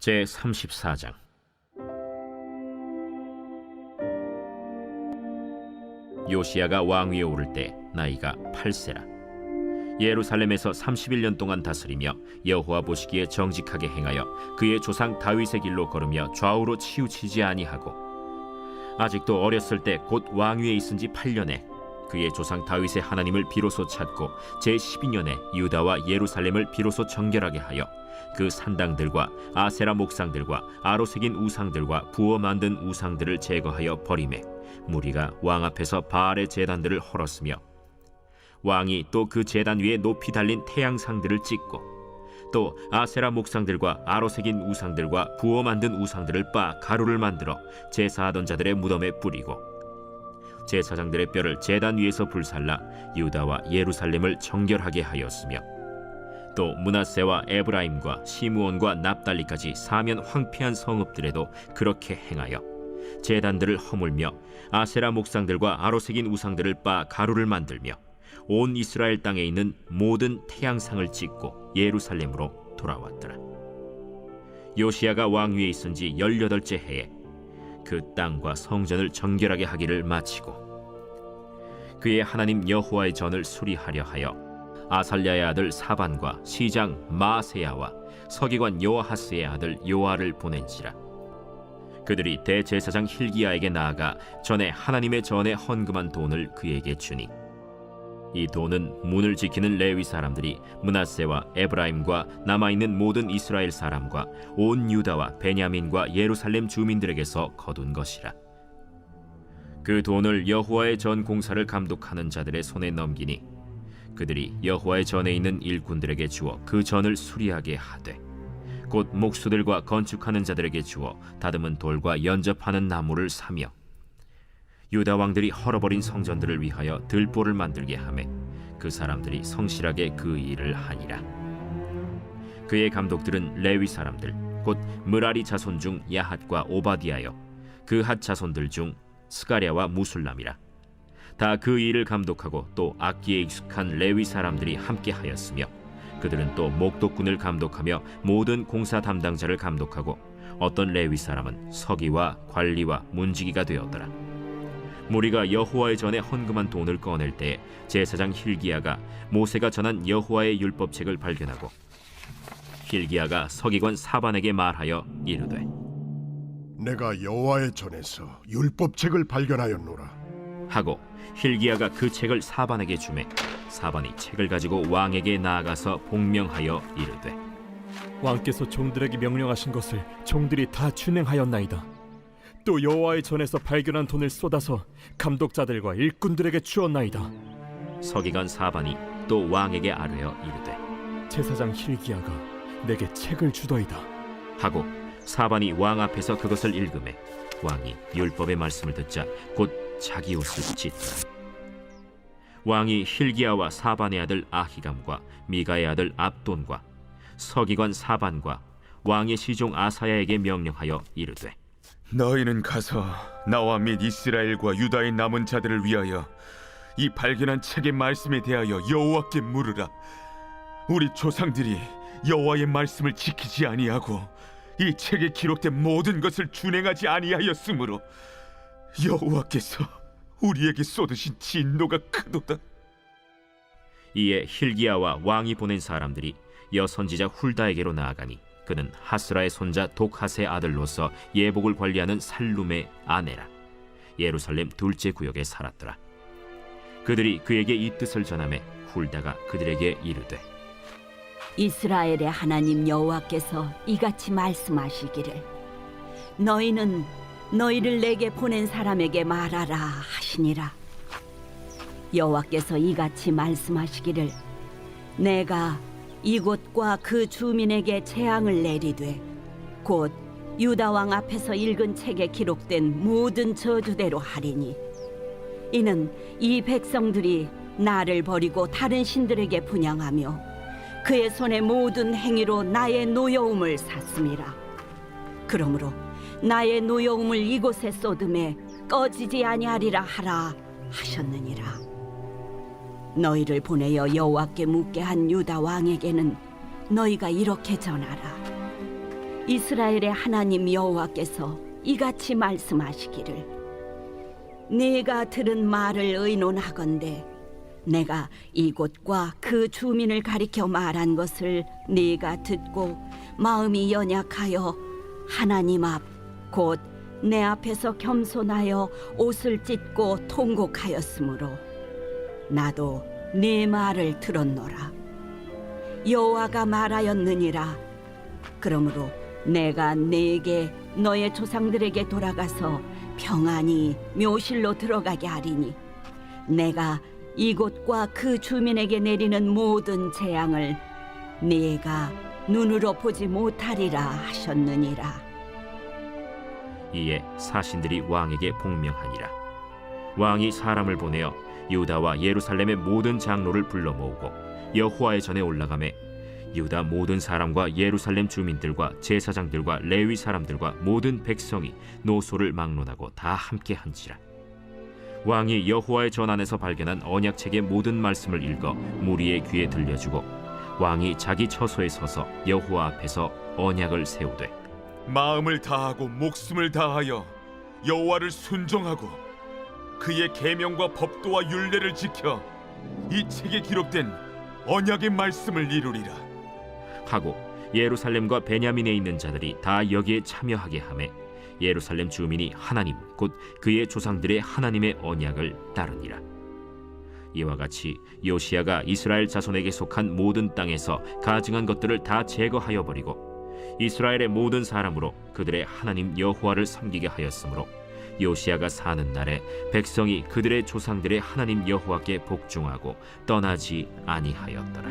제34장. 요시야가 왕위에 오를 때 나이가 8세라. 예루살렘에서 31년 동안 다스리며 여호와 보시기에 정직하게 행하여 그의 조상 다윗의 길로 걸으며 좌우로 치우치지 아니하고, 아직도 어렸을 때 곧 왕위에 있은 지 8년에 그의 조상 다윗의 하나님을 비로소 찾고 제12년에 유다와 예루살렘을 비로소 정결하게 하여 그 산당들과 아세라 목상들과 아로새긴 우상들과 부어 만든 우상들을 제거하여 버리매 무리가 왕 앞에서 바알의 제단들을 헐었으며, 왕이 또 그 제단 위에 높이 달린 태양상들을 찍고 또 아세라 목상들과 아로새긴 우상들과 부어 만든 우상들을 빻아 가루를 만들어 제사하던 자들의 무덤에 뿌리고, 제사장들의 뼈를 제단 위에서 불살라 유다와 예루살렘을 정결하게 하였으며, 또 므낫세와 에브라임과 시므온과 납달리까지 사면 황폐한 성읍들에도 그렇게 행하여 제단들을 허물며 아세라 목상들과 아로새긴 우상들을 빻아 가루를 만들며 온 이스라엘 땅에 있는 모든 태양상을 찍고 예루살렘으로 돌아왔더라. 요시야가 왕위에 있은 지 18째 해에 그 땅과 성전을 정결하게 하기를 마치고, 그의 하나님 여호와의 전을 수리하려 하여 아살랴의 아들 사반과 시장 마아세야와 서기관 요아하스의 아들 요아를 보낸지라. 그들이 대제사장 힐기야에게 나아가 전에 하나님의 전에 헌금한 돈을 그에게 주니, 이 돈은 문을 지키는 레위 사람들이 므낫세와 에브라임과 남아있는 모든 이스라엘 사람과 온 유다와 베냐민과 예루살렘 주민들에게서 거둔 것이라. 그 돈을 여호와의 전 공사를 감독하는 자들의 손에 넘기니 그들이 여호와의 전에 있는 일꾼들에게 주어 그 전을 수리하게 하되, 곧 목수들과 건축하는 자들에게 주어 다듬은 돌과 연접하는 나무를 사며, 유다 왕들이 헐어버린 성전들을 위하여 들보를 만들게 하매 그 사람들이 성실하게 그 일을 하니라. 그의 감독들은 레위 사람들 곧 므라리 자손 중 야핫과 오바디아여, 그 핫 자손들 중 스가랴와 무술람이라. 다 그 일을 감독하고 또 악기에 익숙한 레위 사람들이 함께 하였으며, 그들은 또 목독군을 감독하며 모든 공사 담당자를 감독하고 어떤 레위 사람은 서기와 관리와 문지기가 되었더라. 무리가 여호와의 전에 헌금한 돈을 꺼낼 때 제사장 힐기야가 모세가 전한 여호와의 율법책을 발견하고, 힐기야가 서기관 사반에게 말하여 이르되, 내가 여호와의 전에서 율법책을 발견하였노라 하고 힐기야가 그 책을 사반에게 주매 사반이 책을 가지고 왕에게 나아가서 복명하여 이르되, 왕께서 종들에게 명령하신 것을 종들이 다 준행하였나이다. 또 여호와의 전에서 발견한 돈을 쏟아서 감독자들과 일꾼들에게 주었나이다. 서기관 사반이 또 왕에게 아뢰어 이르되, 제사장 힐기야가 내게 책을 주더이다. 하고 사반이 왕 앞에서 그것을 읽으매 왕이 율법의 말씀을 듣자 곧 자기 옷을 찢더라. 왕이 힐기야와 사반의 아들 아히감과 미가의 아들 압돈과 서기관 사반과 왕의 시종 아사야에게 명령하여 이르되, 너희는 가서 나와 및 이스라엘과 유다의 남은 자들을 위하여 이 발견한 책의 말씀에 대하여 여호와께 물으라. 우리 조상들이 여호와의 말씀을 지키지 아니하고 이 책에 기록된 모든 것을 준행하지 아니하였으므로 여호와께서 우리에게 쏟으신 진노가 크도다. 이에 힐기야와 왕이 보낸 사람들이 여선지자 훌다에게로 나아가니 그는 하스라의 손자 독핫의 아들로서 예복을 관리하는 살룸의 아내라. 예루살렘 둘째 구역에 살았더라. 그들이 그에게 이 뜻을 전하매 훌다가 그들에게 이르되, 이스라엘의 하나님 여호와께서 이같이 말씀하시기를, 너희는 너희를 내게 보낸 사람에게 말하라 하시니라. 여호와께서 이같이 말씀하시기를, 내가 이곳과 그 주민에게 재앙을 내리되 곧 유다 왕 앞에서 읽은 책에 기록된 모든 저주대로 하리니, 이는 이 백성들이 나를 버리고 다른 신들에게 분향하며 그의 손의 모든 행위로 나의 노여움을 샀음이라. 그러므로 나의 노여움을 이곳에 쏟음에 꺼지지 아니하리라 하라 하셨느니라. 너희를 보내어 여호와께 묻게 한 유다 왕에게는 너희가 이렇게 전하라. 이스라엘의 하나님 여호와께서 이같이 말씀하시기를 네가 들은 말을 의논하건대 내가 이곳과 그 주민을 가리켜 말한 것을 네가 듣고 마음이 연약하여 하나님 앞 곧 내 앞에서 겸손하여 옷을 찢고 통곡하였으므로 나도 네 말을 들었노라. 여호와가 말하였느니라. 그러므로 내가 네게 너의 조상들에게 돌아가서 평안히 묘실로 들어가게 하리니 내가 이곳과 그 주민에게 내리는 모든 재앙을 네가 눈으로 보지 못하리라 하셨느니라. 이에 사신들이 왕에게 복명하니라. 왕이 사람을 보내어 유다와 예루살렘의 모든 장로를 불러 모으고 여호와의 전에 올라가매 유다 모든 사람과 예루살렘 주민들과 제사장들과 레위 사람들과 모든 백성이 노소를 막론하고 다 함께 한지라. 왕이 여호와의 전 안에서 발견한 언약책의 모든 말씀을 읽어 무리의 귀에 들려주고 왕이 자기 처소에 서서 여호와 앞에서 언약을 세우되 마음을 다하고 목숨을 다하여 여호와를 순종하고 그의 계명과 법도와 율례를 지켜 이 책에 기록된 언약의 말씀을 이루리라 하고 예루살렘과 베냐민에 있는 자들이 다 여기에 참여하게 하매 예루살렘 주민이 하나님 곧 그의 조상들의 하나님의 언약을 따르니라. 이와 같이 요시야가 이스라엘 자손에게 속한 모든 땅에서 가증한 것들을 다 제거하여 버리고 이스라엘의 모든 사람으로 그들의 하나님 여호와를 섬기게 하였으므로 요시야가 사는 날에 백성이 그들의 조상들의 하나님 여호와께 복종하고 떠나지 아니하였더라.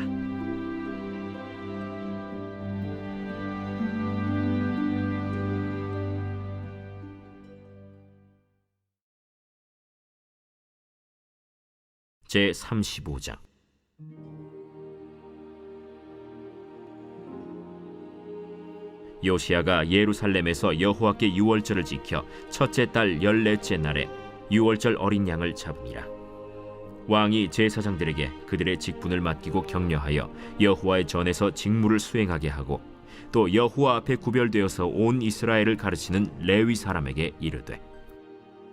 제 35장. 요시야가 예루살렘에서 여호와께 유월절을 지켜 첫째 달 14째 날에 유월절 어린 양을 잡으니라. 왕이 제사장들에게 그들의 직분을 맡기고 격려하여 여호와의 전에서 직무를 수행하게 하고 또 여호와 앞에 구별되어서 온 이스라엘을 가르치는 레위 사람에게 이르되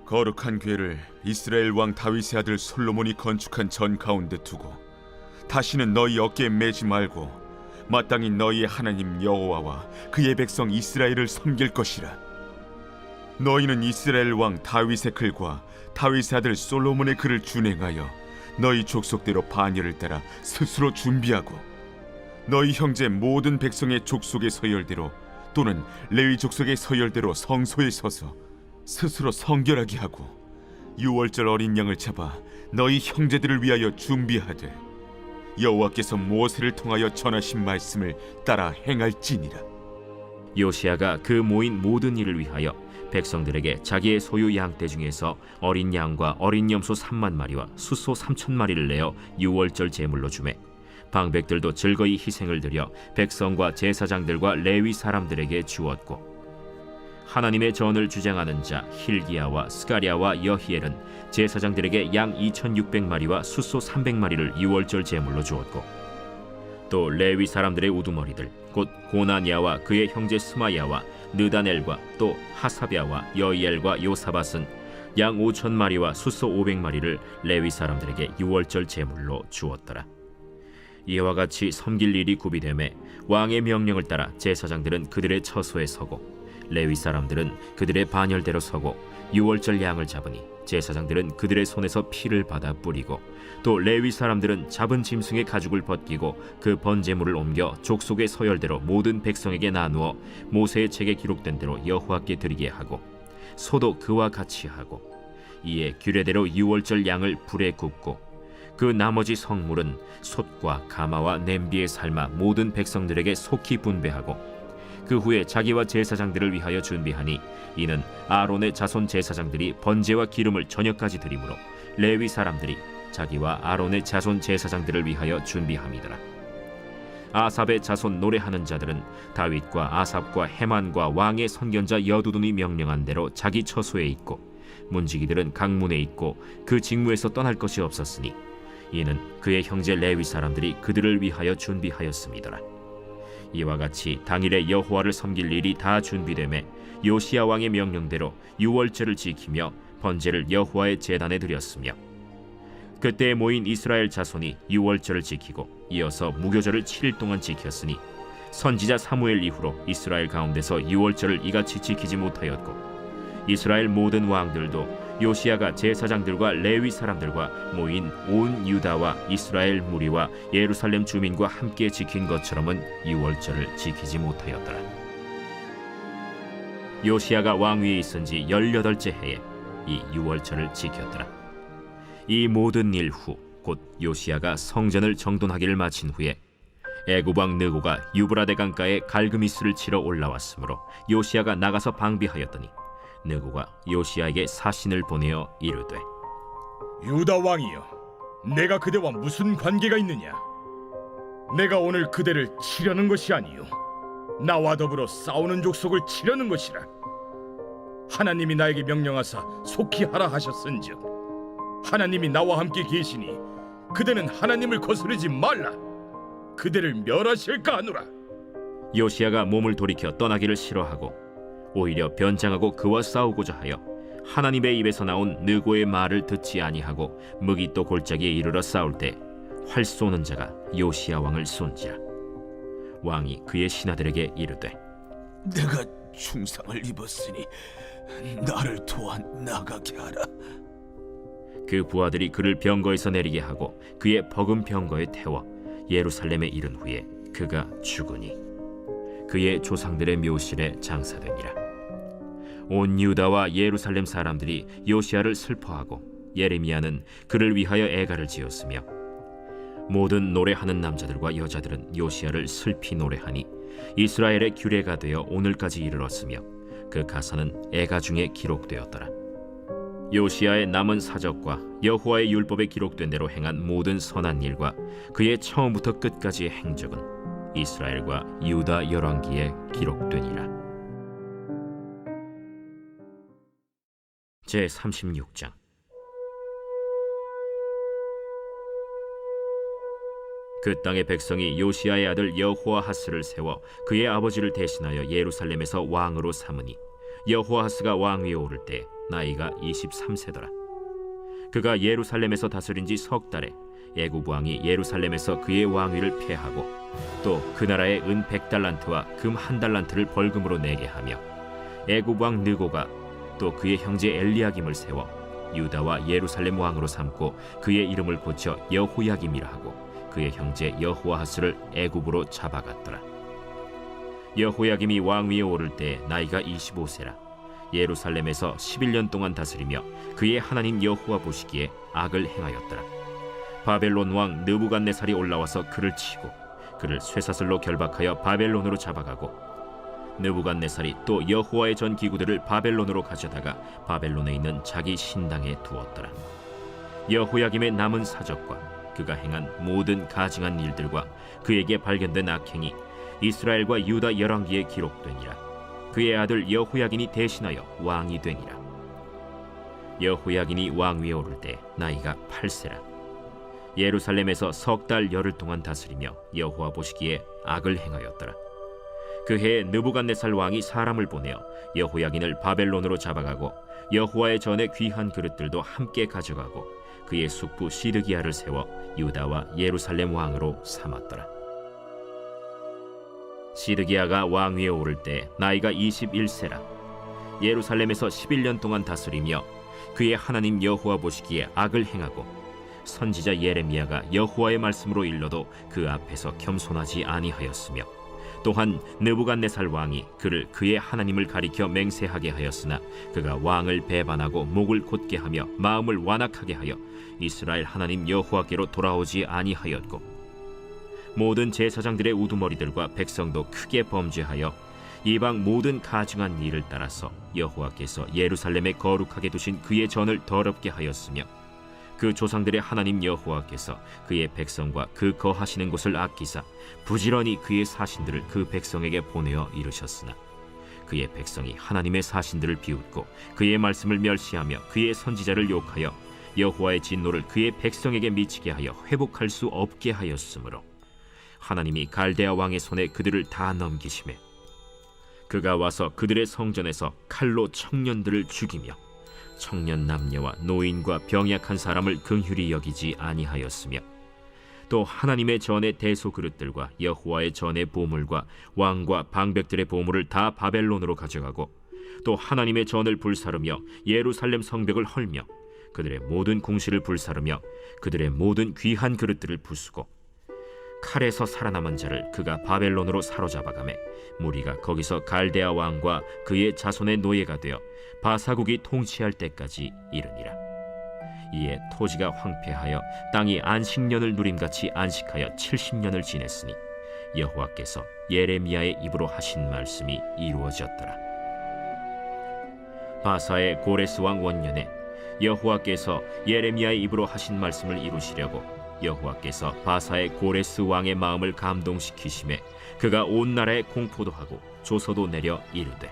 거룩한 궤를 이스라엘 왕 다윗의 아들 솔로몬이 건축한 전 가운데 두고 다시는 너희 어깨에 매지 말고 마땅히 너희의 하나님 여호와와 그의 백성 이스라엘을 섬길 것이라. 너희는 이스라엘 왕 다윗의 글과 다윗의 아들 솔로몬의 글을 준행하여 너희 족속대로 반열을 따라 스스로 준비하고 너희 형제 모든 백성의 족속의 서열대로 또는 레위 족속의 서열대로 성소에 서서 스스로 성결하게 하고 유월절 어린 양을 잡아 너희 형제들을 위하여 준비하되 여호와께서 모세를 통하여 전하신 말씀을 따라 행할지니라. 요시야가 그 모인 모든 일을 위하여 백성들에게 자기의 소유 양떼 중에서 어린 양과 어린 염소 3만 마리와 숫소 3천 마리를 내어 유월절 제물로 주매 방백들도 즐거이 희생을 드려 백성과 제사장들과 레위 사람들에게 주었고 하나님의 전을 주장하는 자 힐기야와 스가랴와 여히엘은 제사장들에게 양 2,600마리와 숫소 300마리를 유월절 제물로 주었고 또 레위 사람들의 우두머리들 곧 고나니아와 그의 형제 스마야와 느다넬과 또 하사랴와 여이엘과 요사밧은 양 5,000마리와 숫소 500마리를 레위 사람들에게 유월절 제물로 주었더라. 이와 같이 섬길 일이 구비되매 왕의 명령을 따라 제사장들은 그들의 처소에 서고 레위 사람들은 그들의 반열대로 서고 유월절 양을 잡으니 제사장들은 그들의 손에서 피를 받아 뿌리고 또 레위 사람들은 잡은 짐승의 가죽을 벗기고 그 번제물을 옮겨 족속의 서열대로 모든 백성에게 나누어 모세의 책에 기록된 대로 여호와께 드리게 하고 소도 그와 같이 하고 이에 규례대로 유월절 양을 불에 굽고 그 나머지 성물은 솥과 가마와 냄비에 삶아 모든 백성들에게 속히 분배하고 그 후에 자기와 제사장들을 위하여 준비하니 이는 아론의 자손 제사장들이 번제와 기름을 저녁까지 드리므로 레위 사람들이 자기와 아론의 자손 제사장들을 위하여 준비함이더라. 아삽의 자손 노래하는 자들은 다윗과 아삽과 헤만과 왕의 선견자 여두둔이 명령한 대로 자기 처소에 있고 문지기들은 강문에 있고 그 직무에서 떠날 것이 없었으니 이는 그의 형제 레위 사람들이 그들을 위하여 준비하였음이더라. 이와 같이 당일에 여호와를 섬길 일이 다 준비되매 요시야 왕의 명령대로 유월절을 지키며 번제를 여호와의 제단에 드렸으며 그때 모인 이스라엘 자손이 유월절을 지키고 이어서 무교절을 7일 동안 지켰으니 선지자 사무엘 이후로 이스라엘 가운데서 유월절을 이같이 지키지 못하였고 이스라엘 모든 왕들도 요시야가 제사장들과 레위 사람들과 모인 온 유다와 이스라엘 무리와 예루살렘 주민과 함께 지킨 것처럼은 유월절을 지키지 못하였더라. 요시야가 왕위에 있은 지 18째 해에 이 유월절을 지켰더라. 이 모든 일 후 곧 요시야가 성전을 정돈하기를 마친 후에 애굽 왕 느고가 유브라데 강가에 갈그미스를 치러 올라왔으므로 요시야가 나가서 방비하였더니 느고가 요시야에게 사신을 보내어 이르되 유다 왕이여, 내가 그대와 무슨 관계가 있느냐? 내가 오늘 그대를 치려는 것이 아니요 나와 더불어 싸우는 족속을 치려는 것이라. 하나님이 나에게 명령하사 속히 하라 하셨은즉 하나님이 나와 함께 계시니 그대는 하나님을 거스르지 말라. 그대를 멸하실까 하노라. 요시야가 몸을 돌이켜 떠나기를 싫어하고 오히려 변장하고 그와 싸우고자 하여 하나님의 입에서 나온 느고의 말을 듣지 아니하고 무기또 골짜기에 이르러 싸울 때 활 쏘는 자가 요시야 왕을 쏜지라. 왕이 그의 신하들에게 이르되 내가 중상을 입었으니 나를 도와 나가게 하라. 그 부하들이 그를 병거에서 내리게 하고 그의 버금 병거에 태워 예루살렘에 이른 후에 그가 죽으니 그의 조상들의 묘실에 장사되니라. 온 유다와 예루살렘 사람들이 요시야를 슬퍼하고 예레미야는 그를 위하여 애가를 지었으며 모든 노래하는 남자들과 여자들은 요시야를 슬피 노래하니 이스라엘의 규례가 되어 오늘까지 이르렀으며 그 가사는 애가 중에 기록되었더라. 요시야의 남은 사적과 여호와의 율법에 기록된 대로 행한 모든 선한 일과 그의 처음부터 끝까지의 행적은 이스라엘과 유다 열왕기에 기록되니라. 제 36장. 그 땅의 백성이 요시야의 아들 여호아하스를 세워 그의 아버지를 대신하여 예루살렘에서 왕으로 삼으니 여호아하스가 왕위에 오를 때 나이가 23세더라. 그가 예루살렘에서 다스린 지 석 달에 애굽 왕이 예루살렘에서 그의 왕위를 폐하고 또 그 나라의 은 100달란트와 금 1달란트를 벌금으로 내게 하며 애굽 왕 느고가 또 그의 형제 엘리야김을 세워 유다와 예루살렘 왕으로 삼고 그의 이름을 고쳐 여호야김이라 하고 그의 형제 여호아하스를 애굽으로 잡아갔더라. 여호야김이 왕위에 오를 때 나이가 25세라. 예루살렘에서 11년 동안 다스리며 그의 하나님 여호와 보시기에 악을 행하였더라. 바벨론 왕 느부갓네살이 올라와서 그를 치고 그를 쇠사슬로 결박하여 바벨론으로 잡아가고 느부갓네살이 또 여호와의 전 기구들을 바벨론으로 가져다가 바벨론에 있는 자기 신당에 두었더라. 여호야김의 남은 사적과 그가 행한 모든 가증한 일들과 그에게 발견된 악행이 이스라엘과 유다 열왕기에 기록되니라. 그의 아들 여호야긴이 대신하여 왕이 되니라. 여호야긴이 왕위에 오를 때 나이가 8세라. 예루살렘에서 석 달 열흘 동안 다스리며 여호와 보시기에 악을 행하였더라. 그 해에 느부갓네살 왕이 사람을 보내어 여호야긴을 바벨론으로 잡아가고 여호와의 전에 귀한 그릇들도 함께 가져가고 그의 숙부 시드기야를 세워 유다와 예루살렘 왕으로 삼았더라. 시드기야가 왕위에 오를 때 나이가 21세라. 예루살렘에서 11년 동안 다스리며 그의 하나님 여호와 보시기에 악을 행하고 선지자 예레미야가 여호와의 말씀으로 일러도 그 앞에서 겸손하지 아니하였으며 또한 느부갓네살 왕이 그를 그의 하나님을 가리켜 맹세하게 하였으나 그가 왕을 배반하고 목을 곧게 하며 마음을 완악하게 하여 이스라엘 하나님 여호와께로 돌아오지 아니하였고 모든 제사장들의 우두머리들과 백성도 크게 범죄하여 이방 모든 가증한 일을 따라서 여호와께서 예루살렘에 거룩하게 두신 그의 전을 더럽게 하였으며 그 조상들의 하나님 여호와께서 그의 백성과 그 거하시는 곳을 아끼사 부지런히 그의 사신들을 그 백성에게 보내어 이르셨으나 그의 백성이 하나님의 사신들을 비웃고 그의 말씀을 멸시하며 그의 선지자를 욕하여 여호와의 진노를 그의 백성에게 미치게 하여 회복할 수 없게 하였으므로 하나님이 갈대아 왕의 손에 그들을 다 넘기심에 그가 와서 그들의 성전에서 칼로 청년들을 죽이며 청년 남녀와 노인과 병약한 사람을 긍휼히 여기지 아니하였으며 또 하나님의 전의 대소 그릇들과 여호와의 전의 보물과 왕과 방백들의 보물을 다 바벨론으로 가져가고 또 하나님의 전을 불사르며 예루살렘 성벽을 헐며 그들의 모든 궁실을 불사르며 그들의 모든 귀한 그릇들을 부수고 칼에서 살아남은 자를 그가 바벨론으로 사로잡아가매 무리가 거기서 갈대아 왕과 그의 자손의 노예가 되어 바사국이 통치할 때까지 이르니라. 이에 토지가 황폐하여 땅이 안식년을 누림같이 안식하여 70년을 지냈으니 여호와께서 예레미야의 입으로 하신 말씀이 이루어졌더라. 바사의 고레스 왕 원년에 여호와께서 예레미야의 입으로 하신 말씀을 이루시려고 여호와께서 바사의 고레스 왕의 마음을 감동시키심에 그가 온 나라에 공포도 하고 조서도 내려 이르되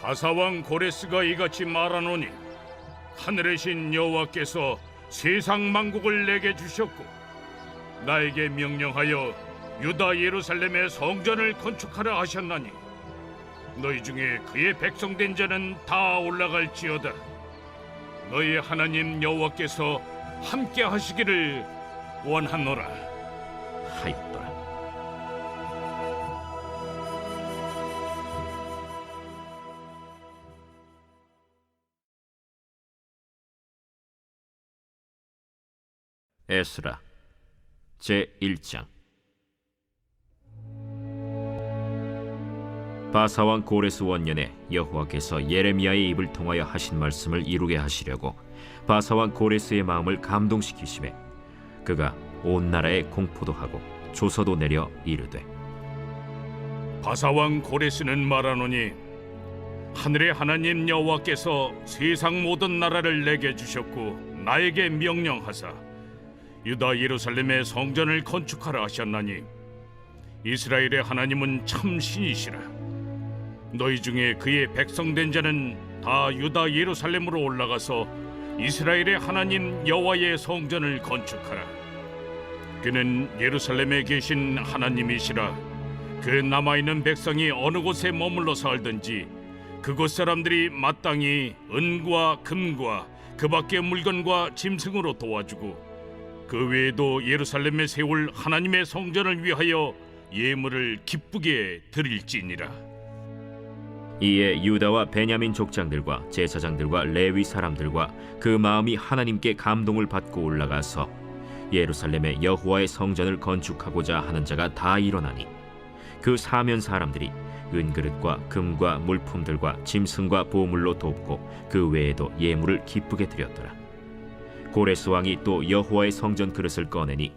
바사왕 고레스가 이같이 말하노니 하늘의 신 여호와께서 세상 만국을 내게 주셨고 나에게 명령하여 유다 예루살렘의 성전을 건축하라 하셨나니 너희 중에 그의 백성된 자는 다 올라갈지어다. 너희 하나님 여호와께서 함께 하시기를 원하노라 하였더라. 에스라 제1장. 바사왕 고레스 원년에 여호와께서 예레미야의 입을 통하여 하신 말씀을 이루게 하시려고 바사왕 고레스의 마음을 감동시키심에 그가 온 나라에 공포도 하고 조서도 내려 이르되 바사왕 고레스는 말하노니 하늘의 하나님 여호와께서 세상 모든 나라를 내게 주셨고 나에게 명령하사 유다 예루살렘의 성전을 건축하라 하셨나니 이스라엘의 하나님은 참 신이시라. 너희 중에 그의 백성된 자는 다 유다 예루살렘으로 올라가서 이스라엘의 하나님 여호와의 성전을 건축하라. 그는 예루살렘에 계신 하나님이시라. 그 남아있는 백성이 어느 곳에 머물러 살든지 그곳 사람들이 마땅히 은과 금과 그 밖의 물건과 짐승으로 도와주고 그 외에도 예루살렘에 세울 하나님의 성전을 위하여 예물을 기쁘게 드릴지니라. 이에 유다와 베냐민 족장들과 제사장들과 레위 사람들과 그 마음이 하나님께 감동을 받고 올라가서 예루살렘에 여호와의 성전을 건축하고자 하는 자가 다 일어나니 그 사면 사람들이 은그릇과 금과 물품들과 짐승과 보물로 돕고 그 외에도 예물을 기쁘게 드렸더라. 고레스 왕이 또 여호와의 성전 그릇을 꺼내니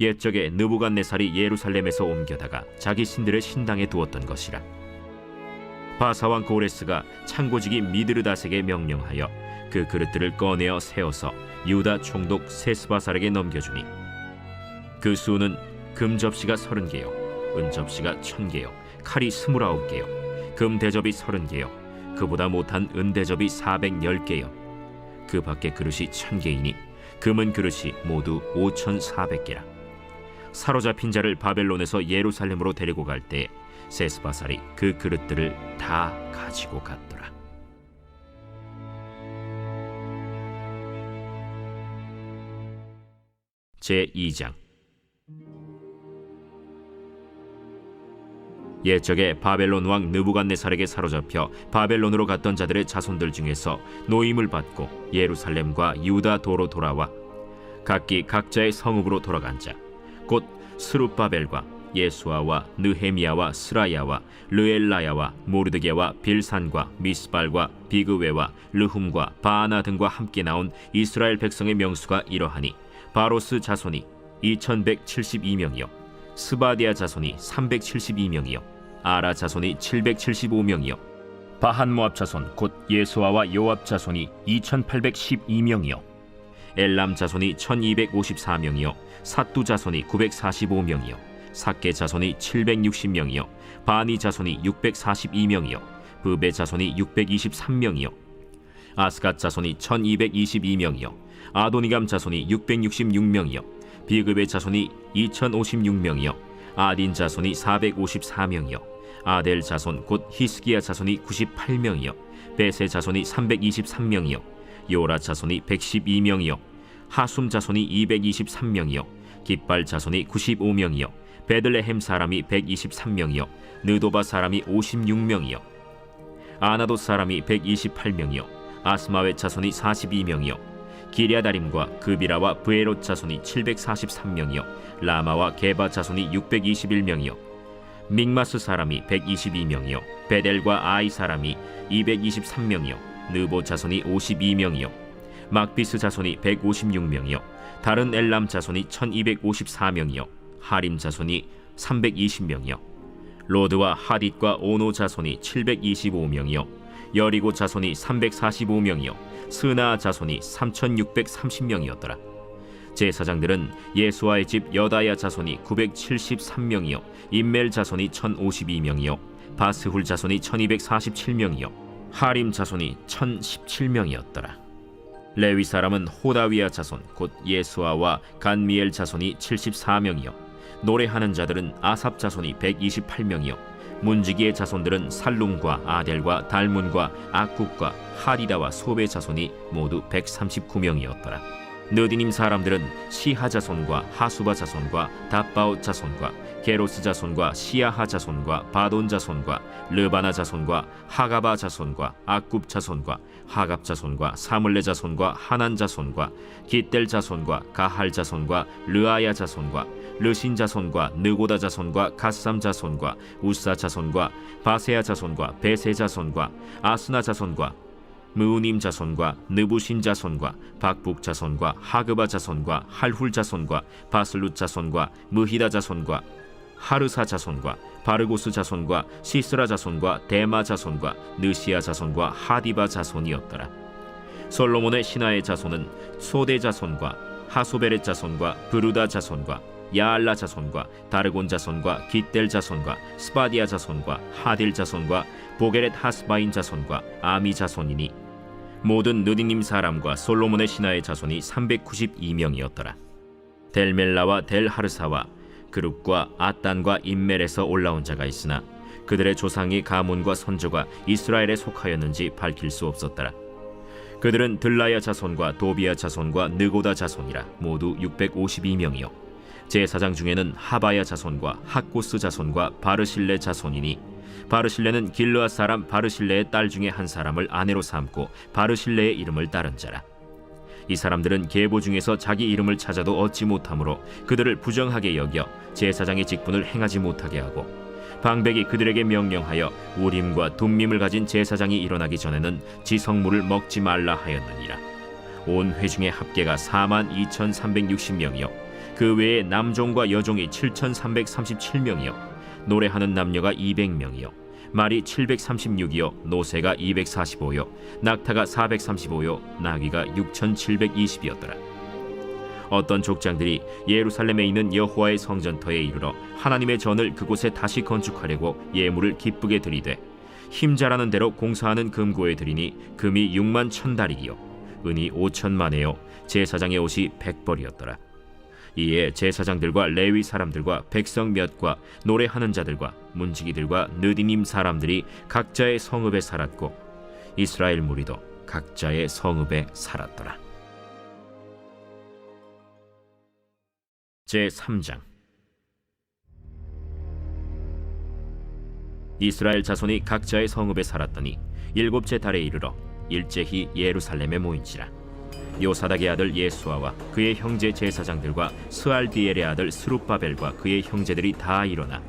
옛적에 느부갓네살이 예루살렘에서 옮겨다가 자기 신들의 신당에 두었던 것이라. 바사왕 고레스가 창고지기 미드르다색에 명령하여 그 그릇들을 꺼내어 세워서 유다 총독 세스바살에게 넘겨주니 그 수는 금 접시가 30개요 은 접시가 1000개요 칼이 29개요 금 대접이 30개요 그보다 못한 은 대접이 410개요 그 밖에 그릇이 1000개이니 금은 그릇이 모두 5400개라. 사로잡힌 자를 바벨론에서 예루살렘으로 데리고 갈 때 세스바살이 그 그릇들을 다 가지고 갔더라. 제2장. 옛적에 바벨론 왕 느부갓네살에게 사로잡혀 바벨론으로 갔던 자들의 자손들 중에서 노임을 받고 예루살렘과 유다 도로 돌아와 각기 각자의 성읍으로 돌아간 자 곧 스룹바벨과 예수아와 느헤미야와 스라야와 르엘라야와 모르드게와 빌산과 미스발과 비그웨와 르훔과 바아나 등과 함께 나온 이스라엘 백성의 명수가 이러하니 바로스 자손이 2172명이요 스바디아 자손이 372명이요 아라 자손이 775명이요 바한모압 자손 곧 예수아와 요압 자손이 2812명이요 엘람 자손이 1254명이요 사뚜 자손이 945명이요 삭게 자손이 760명이요 바니 자손이 642명이요 브베 자손이 623명이요 아스갓 자손이 1222명이요 아도니감 자손이 666명이요 비그베 자손이 2056명이요 아딘 자손이 454명이요 아델 자손 곧 히스기야 자손이 98명이요 베세 자손이 323명이요 요라 자손이 112명이요 하숨 자손이 223명이요 깃발 자손이 95명이요 베들레헴 사람이 123명이요 느도바 사람이 56명이요 아나도 사람이 128명이요 아스마웻 자손이 42명이요 기랴다림과 그비라와 브에롯 자손이 743명이요 라마와 게바 자손이 621명이요 믹마스 사람이 122명이요 베델과 아이 사람이 223명이요 느보 자손이 52명이요 막비스 자손이 156명이요 다른 엘람 자손이 1254명이요 하림 자손이 320명이요 로드와 하딧과 오노 자손이 725명이요 여리고 자손이 345명이요 스나 자손이 3630명이었더라. 제사장들은 예수아의 집 여다야 자손이 973명이요 임멜 자손이 1052명이요 바스훌 자손이 1247명이요 하림 자손이 1017명이었더라. 레위 사람은 호다위야 자손 곧 예수아와 간미엘 자손이 74명이요 노래하는 자들은 아삽 자손이 128명이요 문지기의 자손들은 살룸과 아델과 달문과 악굽과 하디다와 소베 자손이 모두 139명이었더라. 느디님 사람들은 시하 자손과 하수바 자손과 답바옷 자손과 게로스 자손과 시야하 자손과 바돈 자손과 르바나 자손과 하가바 자손과 악굽 자손과 하갑 자손과 사물레 자손과 하난 자손과 깃델 자손과 가할 자손과 르아야 자손과 르신 자손과 느고다 자손과 갓삼 자손과 우사 자손과 바세야 자손과 베세 자손과 아스나 자손과 무우님 자손과 느부신 자손과 박북 자손과 하그바 자손과 할훌 자손과 바슬룻 자손과 무히다 자손과 하르사 자손과 바르고스 자손과 시스라 자손과 데마 자손과 느시아 자손과 하디바 자손이었더라. 솔로몬의 신하의 자손은 소대 자손과 하소베렛 자손과 브루다 자손과 야알라 자손과 다르곤 자손과 깃델 자손과 스바디아 자손과 하딜 자손과 보게렛 하스바인 자손과 아미 자손이니 모든 느디님 사람과 솔로몬의 신하의 자손이 392명이었더라. 델멜라와 델하르사와 그룹과 아단과 임멜에서 올라온 자가 있으나 그들의 조상이 가문과 선조가 이스라엘에 속하였는지 밝힐 수 없었더라. 그들은 들라야 자손과 도비야 자손과 느고다 자손이라 모두 652명이요 제사장 중에는 하바야 자손과 학고스 자손과 바르실레 자손이니 바르실레는 길르앗 사람 바르실레의 딸 중에 한 사람을 아내로 삼고 바르실레의 이름을 따른 자라. 이 사람들은 계보 중에서 자기 이름을 찾아도 얻지 못하므로 그들을 부정하게 여겨 제사장의 직분을 행하지 못하게 하고 방백이 그들에게 명령하여 우림과 둠밈을 가진 제사장이 일어나기 전에는 지성물을 먹지 말라 하였느니라. 온 회중의 합계가 42,360명이요 그 외에 남종과 여종이 7,337명이요 노래하는 남녀가 200명이요 말이 736이요 노새가 245요 낙타가 435요 나귀가 6,720이었더라. 어떤 족장들이 예루살렘에 있는 여호와의 성전터에 이르러 하나님의 전을 그곳에 다시 건축하려고 예물을 기쁘게 드리되 힘자라는 대로 공사하는 금고에 드리니 금이 6만 1,000다리기요 은이 5,000만에요 제사장의 옷이 100벌이었더라. 이에 제사장들과 레위 사람들과 백성 몇과 노래하는 자들과 문지기들과 느디님 사람들이 각자의 성읍에 살았고 이스라엘 무리도 각자의 성읍에 살았더라. 제3장 이스라엘 자손이 각자의 성읍에 살았더니 7째 달에 이르러 일제히 예루살렘에 모인지라. 요사닥의 아들 예수아와 그의 형제 제사장들과 스알디엘의 아들 스룹바벨과 그의 형제들이 다 일어나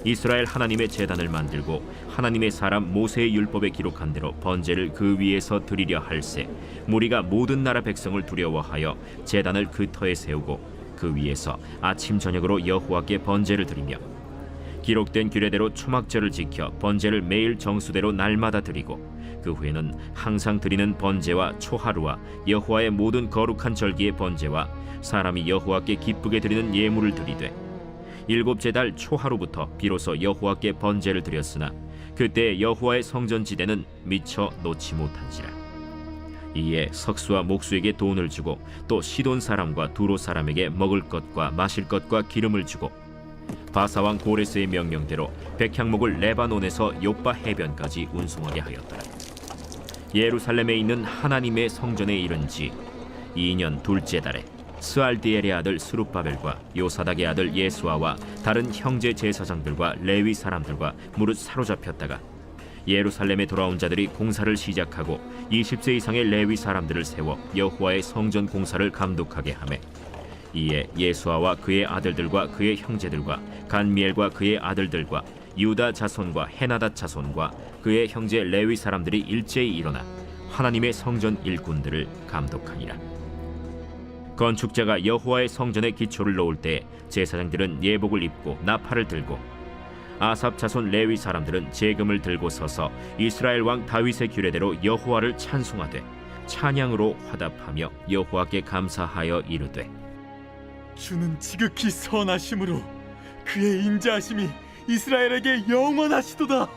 이스라엘 하나님의 제단을 만들고 하나님의 사람 모세의 율법에 기록한 대로 번제를 그 위에서 드리려 할새 무리가 모든 나라 백성을 두려워하여 제단을 그 터에 세우고 그 위에서 아침 저녁으로 여호와께 번제를 드리며 기록된 규례대로 초막절을 지켜 번제를 매일 정수대로 날마다 드리고 그 후에는 항상 드리는 번제와 초하루와 여호와의 모든 거룩한 절기의 번제와 사람이 여호와께 기쁘게 드리는 예물을 드리되 7째 달 초하루부터 비로소 여호와께 번제를 드렸으나 그때 여호와의 성전지대는 미처 놓지 못한지라. 이에 석수와 목수에게 돈을 주고 또 시돈 사람과 두로 사람에게 먹을 것과 마실 것과 기름을 주고 바사왕 고레스의 명령대로 백향목을 레바논에서 요빠 해변까지 운송하게 하였더라. 예루살렘에 있는 하나님의 성전에 이른 지 2년 둘째 달에 스알디엘의 아들 스룹바벨과 요사닥의 아들 예수아와 다른 형제 제사장들과 레위 사람들과 무릇 사로잡혔다가 예루살렘에 돌아온 자들이 공사를 시작하고 20세 이상의 레위 사람들을 세워 여호와의 성전 공사를 감독하게 하매 이에 예수아와 그의 아들들과 그의 형제들과 간미엘과 그의 아들들과 유다 자손과 헤나닷 자손과 그의 형제 레위 사람들이 일제히 일어나 하나님의 성전 일꾼들을 감독하니라. 건축자가 여호와의 성전에 기초를 놓을 때 제사장들은 예복을 입고 나팔을 들고 아삽 자손 레위 사람들은 제금을 들고 서서 이스라엘 왕 다윗의 규례대로 여호와를 찬송하되 찬양으로 화답하며 여호와께 감사하여 이르되 주는 지극히 선하심으로 그의 인자하심이 이스라엘에게 영원하시도다.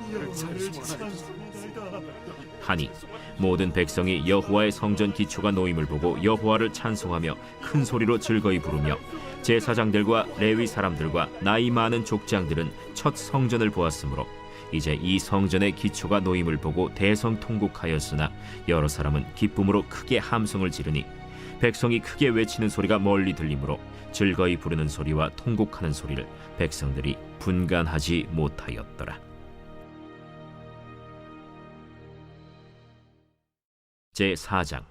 하니 모든 백성이 여호와의 성전 기초가 놓임을 보고 여호와를 찬송하며 큰 소리로 즐거이 부르며 제사장들과 레위 사람들과 나이 많은 족장들은 첫 성전을 보았으므로 이제 이 성전의 기초가 놓임을 보고 대성통곡하였으나 여러 사람은 기쁨으로 크게 함성을 지르니 백성이 크게 외치는 소리가 멀리 들리므로 즐거이 부르는 소리와 통곡하는 소리를 백성들이 분간하지 못하였더라. 제4장.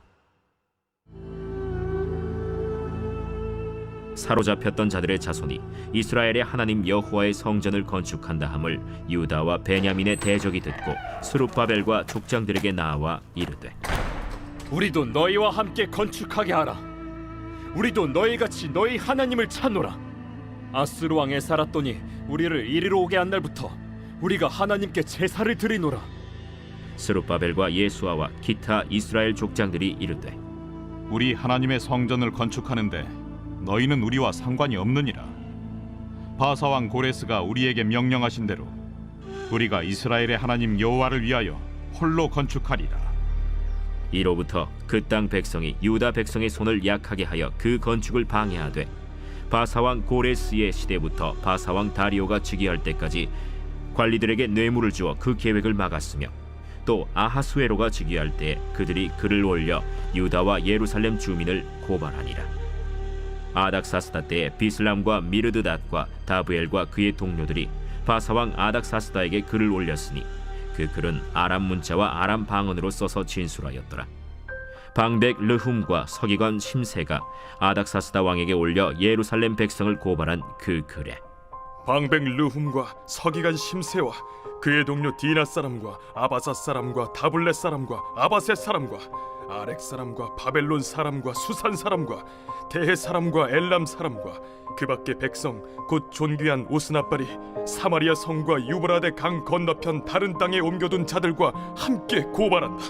사로잡혔던 자들의 자손이 이스라엘의 하나님 여호와의 성전을 건축한다 함을 유다와 베냐민의 대적이 듣고 스룹바벨과 족장들에게 나와 이르되 우리도 너희와 함께 건축하게 하라. 우리도 너희같이 너희 하나님을 찾노라. 아스루 왕 에사라돈이 우리를 이리로 오게 한 날부터 우리가 하나님께 제사를 드리노라. 스룹바벨과 예수아와 기타 이스라엘 족장들이 이르되 우리 하나님의 성전을 건축하는데 너희는 우리와 상관이 없느니라. 바사왕 고레스가 우리에게 명령하신 대로 우리가 이스라엘의 하나님 여호와를 위하여 홀로 건축하리라. 이로부터 그 땅 백성이 유다 백성의 손을 약하게 하여 그 건축을 방해하되 바사왕 고레스의 시대부터 바사왕 다리오가 즉위할 때까지 관리들에게 뇌물을 주어 그 계획을 막았으며 또 아하수에로가 즉위할 때 그들이 글을 올려 유다와 예루살렘 주민을 고발하니라. 아닥사스다 때에 비슬람과 미르드닷과 다브엘과 그의 동료들이 바사왕 아닥사스다에게 글을 올렸으니 그 글은 아람 문자와 아람 방언으로 써서 진술하였더라. 방백 르훔과 서기관 심세가 아닥사스다 왕에게 올려 예루살렘 백성을 고발한 그 글에 방백 르훔과 서기관 심세와 그의 동료 디나 사람과 아바사 사람과 다블렛 사람과 아바셋 사람과 아렉 사람과 바벨론 사람과 수산 사람과 대해 사람과 엘람 사람과 그 밖의 백성 곧 존귀한 오스나발이 사마리아 성과 유브라데 강 건너편 다른 땅에 옮겨둔 자들과 함께 고발한다.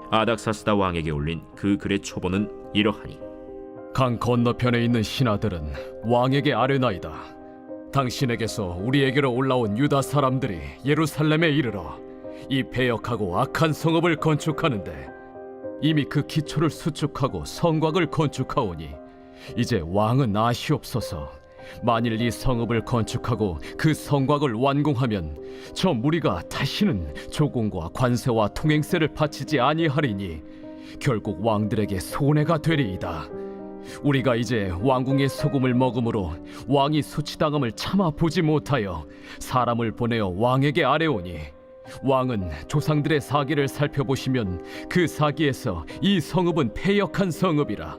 아닥사스다 왕에게 올린 그 글의 초본은 이러하니 강 건너편에 있는 신하들은 왕에게 아뢰나이다. 당신에게서 우리에게로 올라온 유다 사람들이 예루살렘에 이르러 이 패역하고 악한 성읍을 건축하는데 이미 그 기초를 수축하고 성곽을 건축하오니 이제 왕은 아시옵소서. 만일 이 성읍을 건축하고 그 성곽을 완공하면 저 무리가 다시는 조공과 관세와 통행세를 바치지 아니하리니 결국 왕들에게 손해가 되리이다. 우리가 이제 왕궁의 소금을 먹음으로 왕이 수치당함을 참아 보지 못하여 사람을 보내어 왕에게 아뢰오니 왕은 조상들의 사기를 살펴보시면 그 사기에서 이 성읍은 패역한 성읍이라.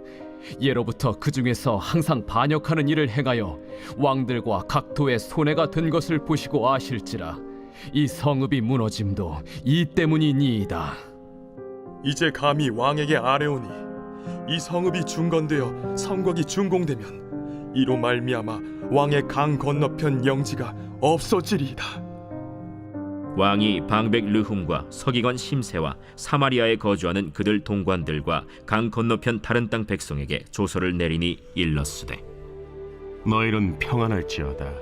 예로부터 그 중에서 항상 반역하는 일을 행하여 왕들과 각도의 손해가 된 것을 보시고 아실지라. 이 성읍이 무너짐도 이 때문이니이다. 이제 감히 왕에게 아뢰오니 이 성읍이 중건되어 성곽이 준공되면 이로 말미암아 왕의 강 건너편 영지가 없어지리이다. 왕이 방백 르훔과 서기관 심세와 사마리아에 거주하는 그들 동관들과 강 건너편 다른 땅 백성에게 조서를 내리니 일렀으되 너희는 평안할지어다.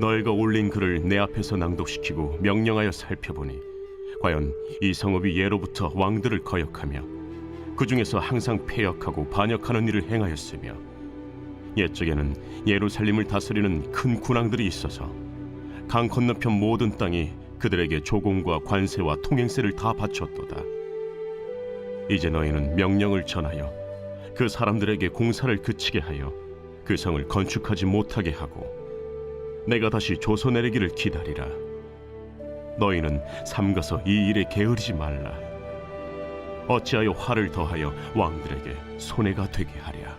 너희가 올린 글을 내 앞에서 낭독시키고 명령하여 살펴보니 과연 이 성읍이 예로부터 왕들을 거역하며 그 중에서 항상 패역하고 반역하는 일을 행하였으며 옛적에는 예루살렘을 다스리는 큰 군왕들이 있어서 강 건너편 모든 땅이 그들에게 조공과 관세와 통행세를 다 바쳤도다. 이제 너희는 명령을 전하여 그 사람들에게 공사를 그치게 하여 그 성을 건축하지 못하게 하고 내가 다시 조서 내리기를 기다리라. 너희는 삼가서 이 일에 게으르지 말라. 어찌하여 화를 더하여 왕들에게 손해가 되게 하랴.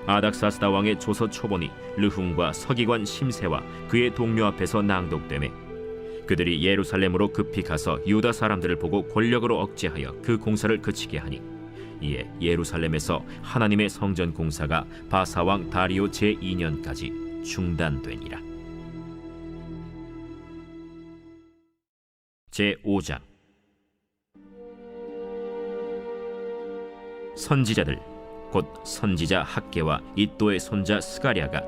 아닥사스다 왕의 조서 초본이 르훔과 서기관 심세와 그의 동료 앞에서 낭독되매 그들이 예루살렘으로 급히 가서 유다 사람들을 보고 권력으로 억제하여 그 공사를 그치게 하니 이에 예루살렘에서 하나님의 성전 공사가 바사 왕 다리오 제2년까지 중단되니라. 제5장. 선지자들 곧 선지자 학개와 이도의 손자 스가랴가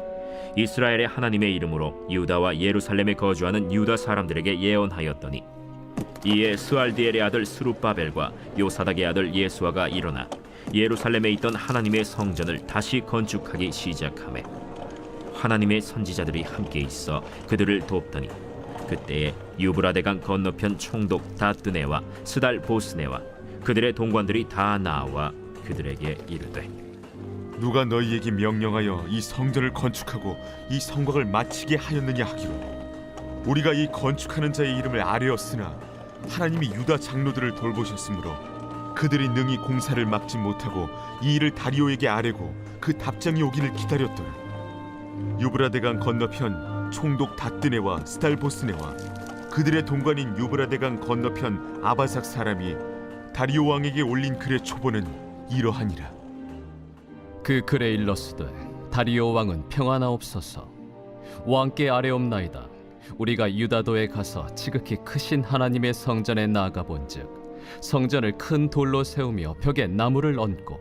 이스라엘의 하나님의 이름으로 유다와 예루살렘에 거주하는 유다 사람들에게 예언하였더니 이에 스알디엘의 아들 스룹바벨과 요사닥의 아들 예수아가 일어나 예루살렘에 있던 하나님의 성전을 다시 건축하기 시작하매 하나님의 선지자들이 함께 있어 그들을 돕더니 그때에 유브라데강 건너편 총독 다뜨네와 스달 보스네와 그들의 동관들이 다 나와 그들에게 이르되 누가 너희에게 명령하여 이 성전을 건축하고 이 성곽을 마치게 하였느냐 하기로 우리가 이 건축하는 자의 이름을 아뢰었으나 하나님이 유다 장로들을 돌보셨으므로 그들이 능히 공사를 막지 못하고 이 일을 다리오에게 아뢰고 그 답장이 오기를 기다렸더니 유브라데강 건너편 총독 다뜨네와 스달보스네와 그들의 동관인 유브라데강 건너편 아바삭 사람이 다리오 왕에게 올린 글의 초본은 이러하니라. 그 글에 일렀으되 다리오 왕은 평안하옵소서. 왕께 아뢰옵나이다. 우리가 유다도에 가서 지극히 크신 하나님의 성전에 나아가 본즉 성전을 큰 돌로 세우며 벽에 나무를 얹고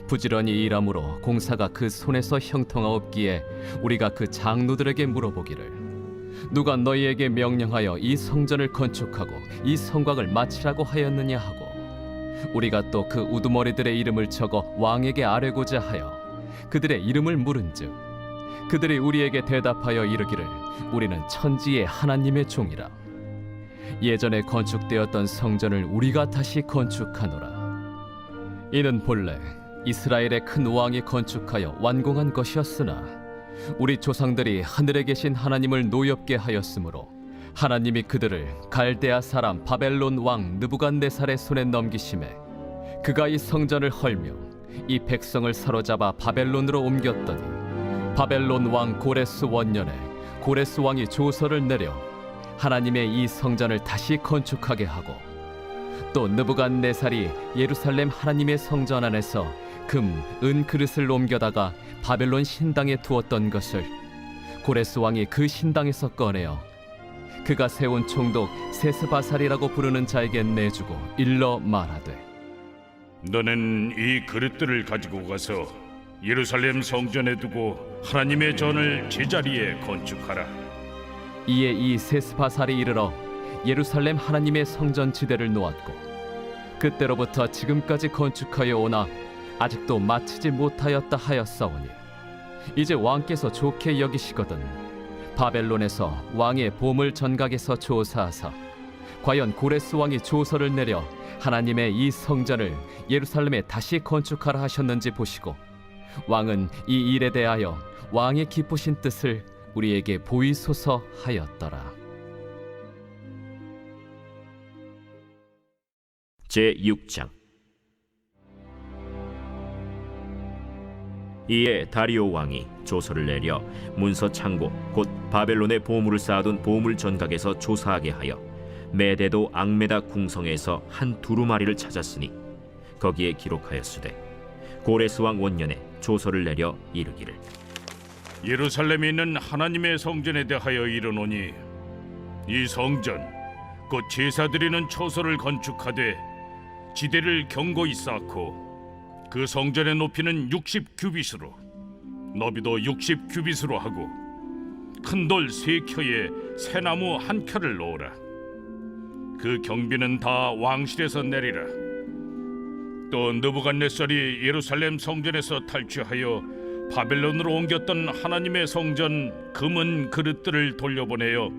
부지런히 일함으로 공사가 그 손에서 형통하옵기에 우리가 그 장로들에게 물어보기를 누가 너희에게 명령하여 이 성전을 건축하고 이 성곽을 마치라고 하였느냐 하고 우리가 또 그 우두머리들의 이름을 적어 왕에게 아뢰고자 하여 그들의 이름을 물은즉 그들이 우리에게 대답하여 이르기를 우리는 천지의 하나님의 종이라. 예전에 건축되었던 성전을 우리가 다시 건축하노라. 이는 본래 이스라엘의 큰 왕이 건축하여 완공한 것이었으나 우리 조상들이 하늘에 계신 하나님을 노엽게 하였으므로 하나님이 그들을 갈대아 사람 바벨론 왕 느부갓네살의 손에 넘기심에 그가 이 성전을 헐며 이 백성을 사로잡아 바벨론으로 옮겼더니 바벨론 왕 고레스 원년에 고레스 왕이 조서를 내려 하나님의 이 성전을 다시 건축하게 하고 또 느부갓네살이 예루살렘 하나님의 성전 안에서 금, 은 그릇을 옮겨다가 바벨론 신당에 두었던 것을 고레스 왕이 그 신당에서 꺼내어 그가 세운 총독 세스바살이라고 부르는 자에게 내주고 일러 말하되 너는 이 그릇들을 가지고 가서 예루살렘 성전에 두고 하나님의 전을 제자리에 건축하라. 이에 이 세스바살이 이르러 예루살렘 하나님의 성전 지대를 놓았고 그때로부터 지금까지 건축하여 오나 아직도 마치지 못하였다 하였사오니 이제 왕께서 좋게 여기시거든 바벨론에서 왕의 보물 전각에서 조사하사 과연 고레스 왕이 조서를 내려 하나님의 이 성전을 예루살렘에 다시 건축하라 하셨는지 보시고 왕은 이 일에 대하여 왕의 기쁘신 뜻을 우리에게 보이소서 하였더라. 제6장. 이에 다리오 왕이 조서를 내려 문서 창고 곧 바벨론의 보물을 쌓아둔 보물 전각에서 조사하게 하여 메데도 앙메다 궁성에서 한 두루마리를 찾았으니 거기에 기록하였으되 고레스 왕 원년에 조서를 내려 이르기를 예루살렘에 있는 하나님의 성전에 대하여 이르노니 이 성전 곧 제사드리는 처소를 건축하되 지대를 견고히 쌓고 그 성전의 높이는 60규빗으로 너비도 60규빗으로 하고 큰 돌 3켜에 새나무 1켜를 놓으라. 그 경비는 다 왕실에서 내리라. 또 느부갓네살이 예루살렘 성전에서 탈취하여 바벨론으로 옮겼던 하나님의 성전 금은 그릇들을 돌려보내어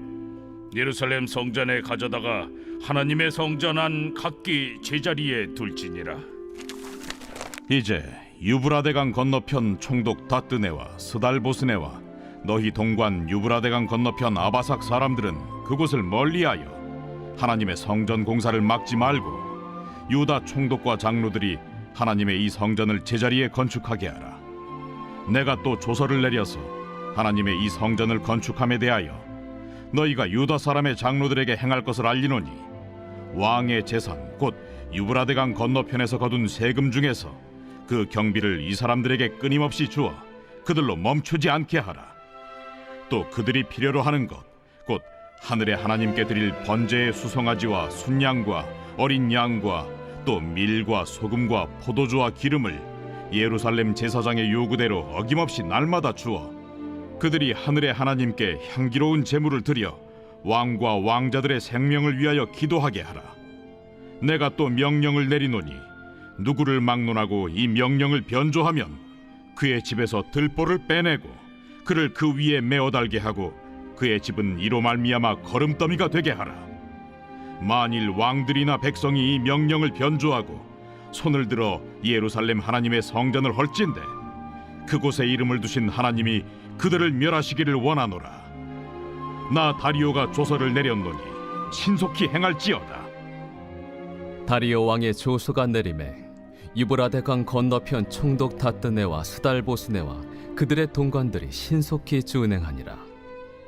예루살렘 성전에 가져다가 하나님의 성전 안 각기 제자리에 둘지니라. 이제 유브라데강 건너편 총독 다뜨네와 스달보스네와 너희 동관 유브라데강 건너편 아바삭 사람들은 그곳을 멀리하여 하나님의 성전 공사를 막지 말고 유다 총독과 장로들이 하나님의 이 성전을 제자리에 건축하게 하라. 내가 또 조서를 내려서 하나님의 이 성전을 건축함에 대하여 너희가 유다 사람의 장로들에게 행할 것을 알리노니 왕의 재산 곧 유브라데강 건너편에서 거둔 세금 중에서 그 경비를 이 사람들에게 끊임없이 주어 그들로 멈추지 않게 하라. 또 그들이 필요로 하는 것 곧 하늘의 하나님께 드릴 번제의 수송아지와 순양과 어린 양과 또 밀과 소금과 포도주와 기름을 예루살렘 제사장의 요구대로 어김없이 날마다 주어 그들이 하늘의 하나님께 향기로운 제물을 드려 왕과 왕자들의 생명을 위하여 기도하게 하라. 내가 또 명령을 내리노니 누구를 막론하고 이 명령을 변조하면 그의 집에서 들보를 빼내고 그를 그 위에 메어 달게 하고 그의 집은 이로 말미암아 거름더미가 되게 하라. 만일 왕들이나 백성이 이 명령을 변조하고 손을 들어 예루살렘 하나님의 성전을 헐진대 그곳에 이름을 두신 하나님이 그들을 멸하시기를 원하노라. 나 다리오가 조서를 내렸노니 신속히 행할지어다. 다리오 왕의 조서가 내림에 유브라데강 건너편 총독 다뜨네와 스달보스네와 그들의 동관들이 신속히 준행하니라.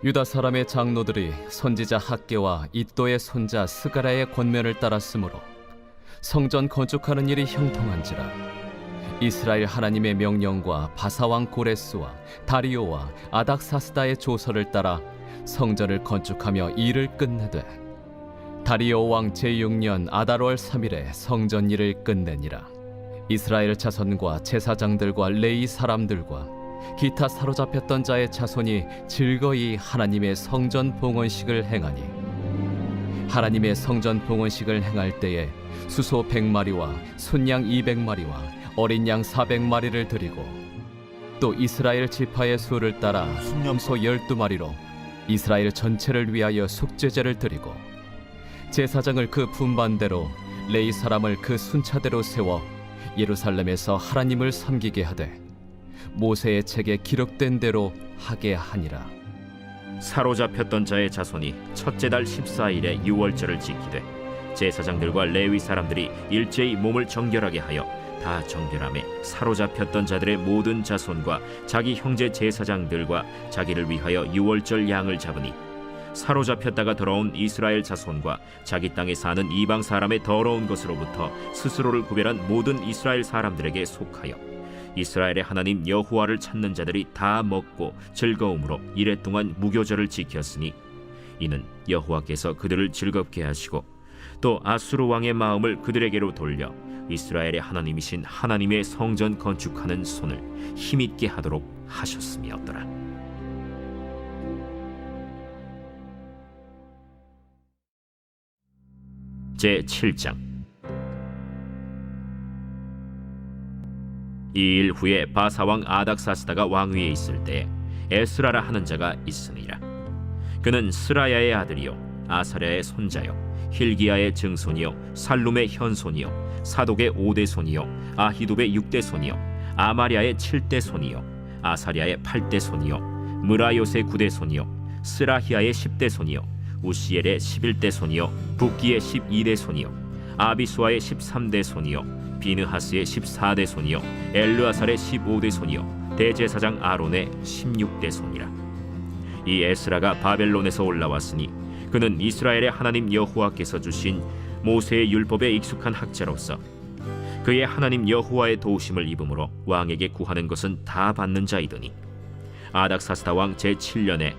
유다 사람의 장로들이 선지자 학개와 이도의 손자 스가랴의 권면을 따랐으므로 성전 건축하는 일이 형통한지라. 이스라엘 하나님의 명령과 바사왕 고레스와 다리오와 아닥사스다의 조서를 따라 성전을 건축하며 일을 끝내되 다리오 왕 제6년 아달월 3일에 성전 일을 끝내니라. 이스라엘 자손과 제사장들과 레위 사람들과 기타 사로잡혔던 자의 자손이 즐거이 하나님의 성전 봉헌식을 행하니 하나님의 성전 봉헌식을 행할 때에 수소 100마리와 순양 200마리와 어린 양 400마리를 드리고 또 이스라엘 지파의 수를 따라 순염소 12마리로 이스라엘 전체를 위하여 속죄제를 드리고 제사장을 그 분반대로 레위 사람을 그 순차대로 세워 예루살렘에서 하나님을 섬기게 하되 모세의 책에 기록된 대로 하게 하니라. 사로잡혔던 자의 자손이 첫째 달 14일에 유월절을 지키되 제사장들과 레위 사람들이 일제히 몸을 정결하게 하여 다 정결함에 사로잡혔던 자들의 모든 자손과 자기 형제 제사장들과 자기를 위하여 유월절 양을 잡으니 사로잡혔다가 돌아온 이스라엘 자손과 자기 땅에 사는 이방 사람의 더러운 것으로부터 스스로를 구별한 모든 이스라엘 사람들에게 속하여 이스라엘의 하나님 여호와를 찾는 자들이 다 먹고 즐거움으로 이레 동안 무교절을 지켰으니 이는 여호와께서 그들을 즐겁게 하시고 또 아수르 왕의 마음을 그들에게로 돌려 이스라엘의 하나님이신 하나님의 성전 건축하는 손을 힘있게 하도록 하셨음이었더라. 제7장. 이 일 후에 바사왕 아닥사스다가 왕위에 있을 때 에스라라 하는 자가 있으니라. 그는 스라야의 아들이요 아사랴의 손자요 힐기야의 증손이요 살룸의 현손이요 사독의 5대 손이요 아히둡의 6대 손이요 아마랴의 7대 손이요 아사랴의 8대 손이요 무라요의 9대 손이요 스라히야의 10대 손이요 우시엘의 11대 손이요 붓기의 12대 손이요 아비수아의 13대 손이요 비느하스의 14대 손이요 엘르아살의 15대 손이요 대제사장 아론의 16대 손이라. 이 에스라가 바벨론에서 올라왔으니 그는 이스라엘의 하나님 여호와께서 주신 모세의 율법에 익숙한 학자로서 그의 하나님 여호와의 도우심을 입음으로 왕에게 구하는 것은 다 받는 자이더니 아닥사스다 왕 제7년에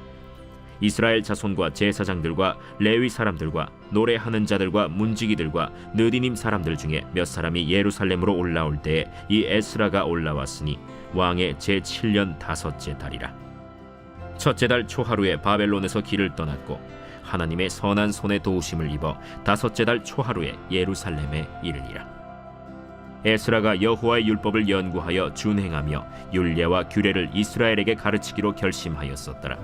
이스라엘 자손과 제사장들과 레위 사람들과 노래하는 자들과 문지기들과 느디님 사람들 중에 몇 사람이 예루살렘으로 올라올 때에 이 에스라가 올라왔으니 왕의 제7년 5째 달이라. 첫째 달 초하루에 바벨론에서 길을 떠났고 하나님의 선한 손에 도우심을 입어 5째 달 초하루에 예루살렘에 이르니라. 에스라가 여호와의 율법을 연구하여 준행하며 율례와 규례를 이스라엘에게 가르치기로 결심하였었더라.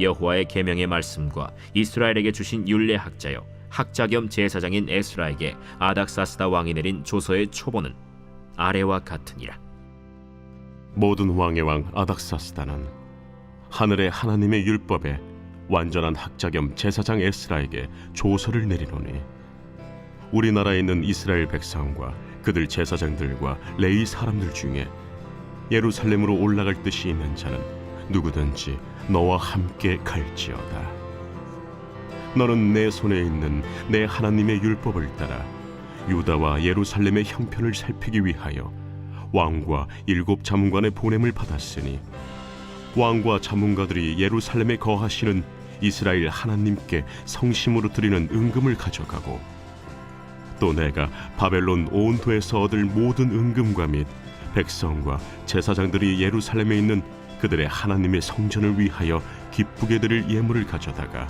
여호와의 계명의 말씀과 이스라엘에게 주신 율례 학자여 학자 겸 제사장인 에스라에게 아닥사스다 왕이 내린 조서의 초본은 아래와 같으니라. 모든 왕의 왕 아닥사스다는 하늘의 하나님의 율법에 완전한 학자 겸 제사장 에스라에게 조서를 내리노니 우리나라에 있는 이스라엘 백성과 그들 제사장들과 레위 사람들 중에 예루살렘으로 올라갈 뜻이 있는 자는 누구든지 너와 함께 갈지어다. 너는 내 손에 있는 내 하나님의 율법을 따라 유다와 예루살렘의 형편을 살피기 위하여 왕과 7 자문관의 보냄을 받았으니 왕과 자문가들이 예루살렘에 거하시는 이스라엘 하나님께 성심으로 드리는 은금을 가져가고 또 내가 바벨론 온도에서 얻을 모든 은금과 및 백성과 제사장들이 예루살렘에 있는 그들의 하나님의 성전을 위하여 기쁘게 드릴 예물을 가져다가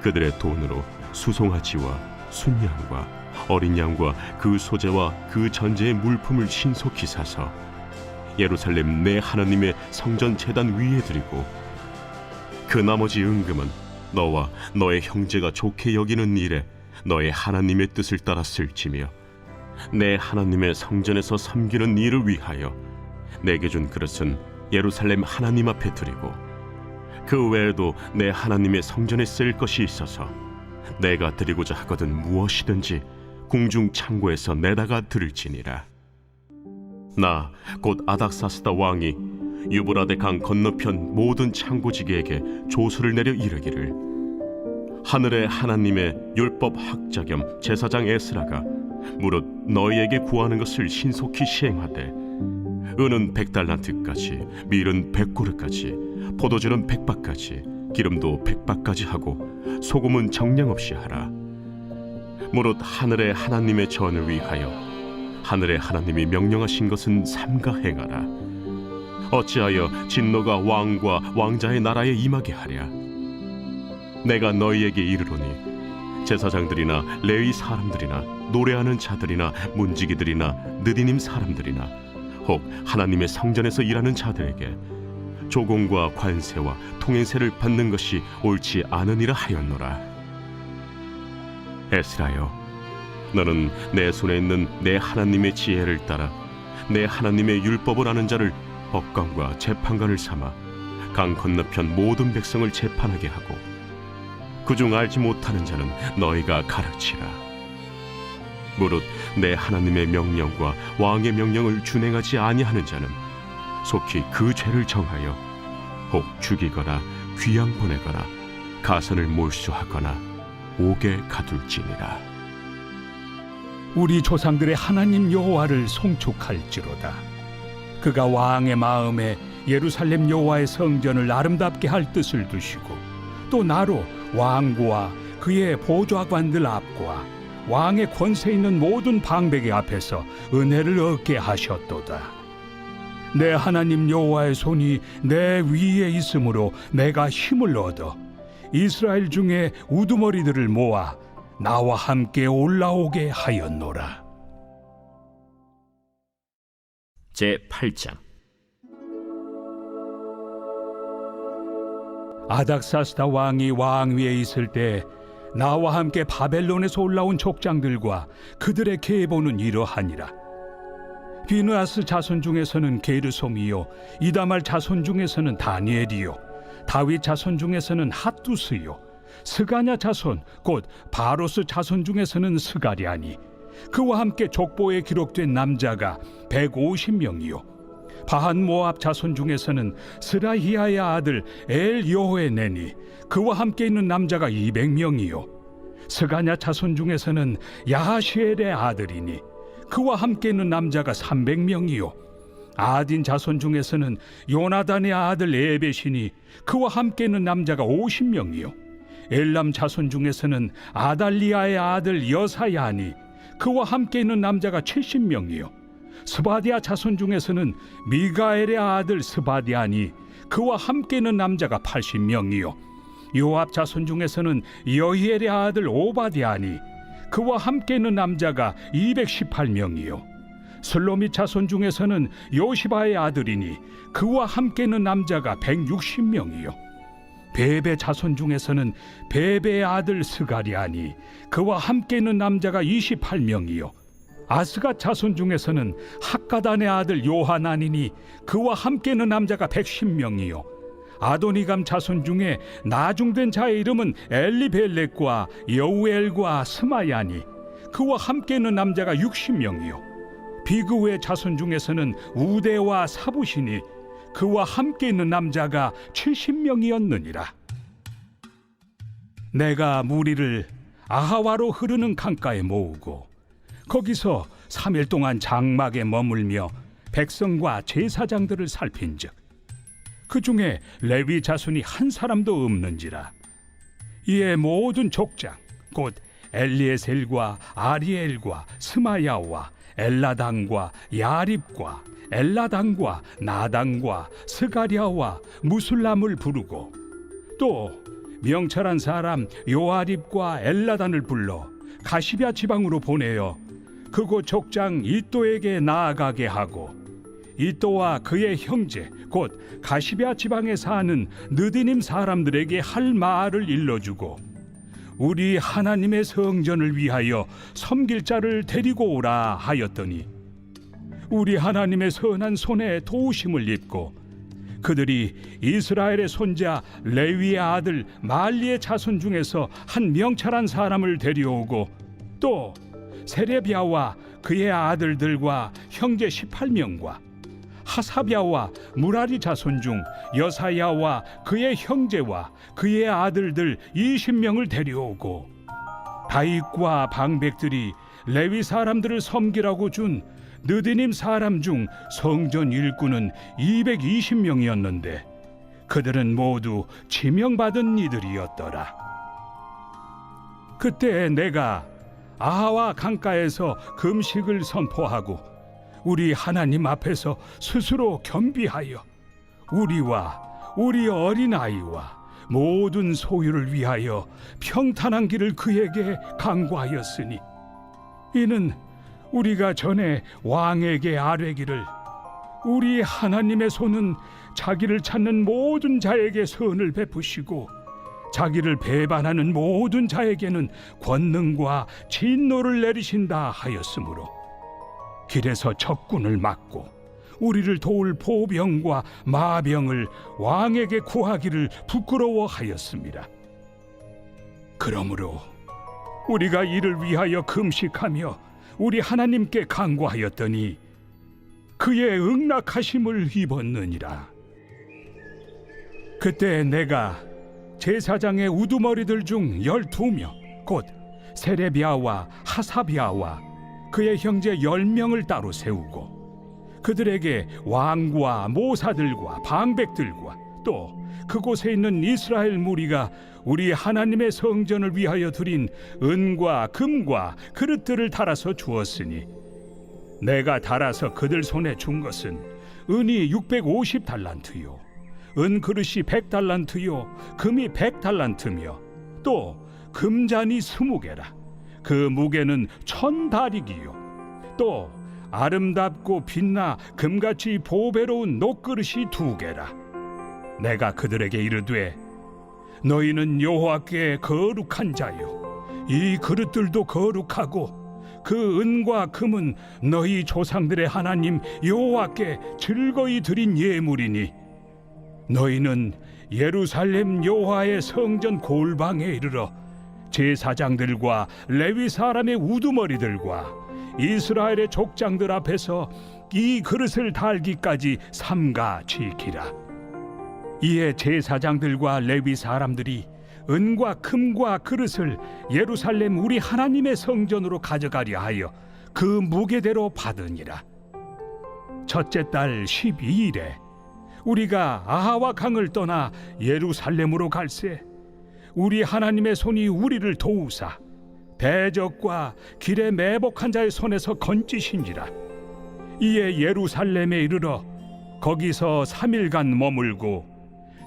그들의 돈으로 수송아지와 순양과 어린 양과 그 소재와 그 전제의 물품을 신속히 사서 예루살렘 내 하나님의 성전 제단 위에 드리고 그 나머지 은금은 너와 너의 형제가 좋게 여기는 일에 너의 하나님의 뜻을 따라 쓸지며 내 하나님의 성전에서 섬기는 일을 위하여 내게 준 그릇은 예루살렘 하나님 앞에 드리고 그 외에도 내 하나님의 성전에 쓸 것이 있어서 내가 드리고자 하거든 무엇이든지 궁중 창고에서 내다가 드릴지니라. 나 곧 아닥사스다 왕이 유브라데 강 건너편 모든 창고지기에게 조서를 내려 이르기를 하늘의 하나님의 율법 학자 겸 제사장 에스라가 무릇 너희에게 구하는 것을 신속히 시행하되 은은 100달란트까지 밀은 100고르까지 포도주는 100바까지 기름도 100바까지 하고 소금은 정량 없이 하라. 무릇 하늘의 하나님의 전을 위하여 하늘의 하나님이 명령하신 것은 삼가 행하라. 어찌하여 진노가 왕과 왕자의 나라에 임하게 하랴. 내가 너희에게 이르노니 제사장들이나 레위 사람들이나 노래하는 자들이나 문지기들이나 느디님 사람들이나 혹 하나님의 성전에서 일하는 자들에게 조공과 관세와 통행세를 받는 것이 옳지 않으니라 하였노라. 에스라여, 너는 내 손에 있는 내 하나님의 지혜를 따라 내 하나님의 율법을 아는 자를 법관과 재판관을 삼아 강 건너편 모든 백성을 재판하게 하고 그중 알지 못하는 자는 너희가 가르치라. 무릇 내 하나님의 명령과 왕의 명령을 준행하지 아니하는 자는 속히 그 죄를 정하여 혹 죽이거나 귀양 보내거나 가선을 몰수하거나 옥에 가둘지니라. 우리 조상들의 하나님 여호와를 송축할지로다. 그가 왕의 마음에 예루살렘 여호와의 성전을 아름답게 할 뜻을 두시고 또 나로 왕과 그의 보좌관들 앞과 왕의 권세 있는 모든 방백의 앞에서 은혜를 얻게 하셨도다. 내 하나님 여호와의 손이 내 위에 있으므로 내가 힘을 얻어 이스라엘 중에 우두머리들을 모아 나와 함께 올라오게 하였노라. 제8장. 아닥사스다 왕이 왕위에 있을 때 나와 함께 바벨론에서 올라온 족장들과 그들의 계보는 이러하니라. 비느하스 자손 중에서는 게르솜이요 이다말 자손 중에서는 다니엘이요 다윗 자손 중에서는 핫두스요 스가냐 자손 곧 바로스 자손 중에서는 스가랴니 그와 함께 족보에 기록된 남자가 150명이요 바한 모압 자손 중에서는 스라히야의 아들 엘 여호에네니 그와 함께 있는 남자가 200명이요 스가냐 자손 중에서는 야하시엘의 아들이니 그와 함께 있는 남자가 300명이요 아딘 자손 중에서는 요나단의 아들 에벳이니 그와 함께 있는 남자가 50명이요 엘람 자손 중에서는 아달리아의 아들 여사야니 그와 함께 있는 남자가 70명이요 스바디아 자손 중에서는 미가엘의 아들 스바디아니 그와 함께 있는 남자가 80명이요 요압 자손 중에서는 여히엘의 아들 오바디아니 그와 함께 있는 남자가 218명이요 슬로밋 자손 중에서는 요시바의 아들이니 그와 함께 있는 남자가 160명이요 베베 자손 중에서는 베베의 아들 스가리아니 그와 함께 있는 남자가 28명이요 아스가 자손 중에서는 학가단의 아들 요하나니니 그와 함께 있는 남자가 110명이요 아도니감 자손 중에 나중된 자의 이름은 엘리벨렉과 여우엘과 스마야니 그와 함께 있는 남자가 60명이요 비그우의 자손 중에서는 우대와 사부시니 그와 함께 있는 남자가 70명이었느니라. 내가 무리를 아하와로 흐르는 강가에 모으고 거기서 3일 동안 장막에 머물며 백성과 제사장들을 살핀즉 그 중에 레위 자손이 한 사람도 없는지라. 이에 모든 족장 곧 엘리에셀과 아리엘과 스마야와 엘라당과 야립과 엘라당과 나당과 스가랴와 무술람을 부르고 또 명철한 사람 요아립과 엘라단을 불러 가시비아 지방으로 보내어 그곳 족장 이또에게 나아가게 하고 이또와 그의 형제 곧 가시비아 지방에 사는 느디님 사람들에게 할 말을 일러주고 우리 하나님의 성전을 위하여 섬길 자를 데리고 오라 하였더니 우리 하나님의 선한 손에 도우심을 입고 그들이 이스라엘의 손자 레위의 아들 말리의 자손 중에서 한 명철한 사람을 데려오고 또 세레비아와 그의 아들들과 형제 18명과 하사비아와 무라리 자손 중 여사야와 그의 형제와 그의 아들들 20명을 데려오고 다윗과 방백들이 레위 사람들을 섬기라고 준 느디님 사람 중 성전 일꾼은 220명이었는데 그들은 모두 지명받은 이들이었더라. 그때 내가 아하와 강가에서 금식을 선포하고 우리 하나님 앞에서 스스로 겸비하여 우리와 우리 어린아이와 모든 소유를 위하여 평탄한 길을 그에게 강구하였으니 이는 우리가 전에 왕에게 아뢰기를 우리 하나님의 손은 자기를 찾는 모든 자에게 선을 베푸시고 자기를 배반하는 모든 자에게는 권능과 진노를 내리신다 하였으므로 길에서 적군을 막고 우리를 도울 보병과 마병을 왕에게 구하기를 부끄러워하였습니다. 그러므로 우리가 이를 위하여 금식하며 우리 하나님께 간구하였더니 그의 응낙하심을 입었느니라. 그때 내가 제사장의 우두머리들 중 12명 곧 세레비아와 하사비아와 그의 형제 10명을 따로 세우고 그들에게 왕과 모사들과 방백들과 또 그곳에 있는 이스라엘 무리가 우리 하나님의 성전을 위하여 드린 은과 금과 그릇들을 달아서 주었으니 내가 달아서 그들 손에 준 것은 은이 650달란트요 은 그릇이 100달란트요 금이 100달란트며 또 금잔이 20개라 그 무게는 1000다리기요 또 아름답고 빛나 금같이 보배로운 녹그릇이 2개라. 내가 그들에게 이르되 너희는 여호와께 거룩한 자요 이 그릇들도 거룩하고 그 은과 금은 너희 조상들의 하나님 여호와께 즐거이 드린 예물이니 너희는 예루살렘 여호와의 성전 골방에 이르러 제사장들과 레위 사람의 우두머리들과 이스라엘의 족장들 앞에서 이 그릇을 달기까지 삼가 지키라. 이에 제사장들과 레위 사람들이 은과 금과 그릇을 예루살렘 우리 하나님의 성전으로 가져가려 하여 그 무게대로 받으니라. 첫째 달 12일에 우리가 아하와 강을 떠나 예루살렘으로 갈새 우리 하나님의 손이 우리를 도우사 대적과 길에 매복한 자의 손에서 건지신지라. 이에 예루살렘에 이르러 거기서 3일간 머물고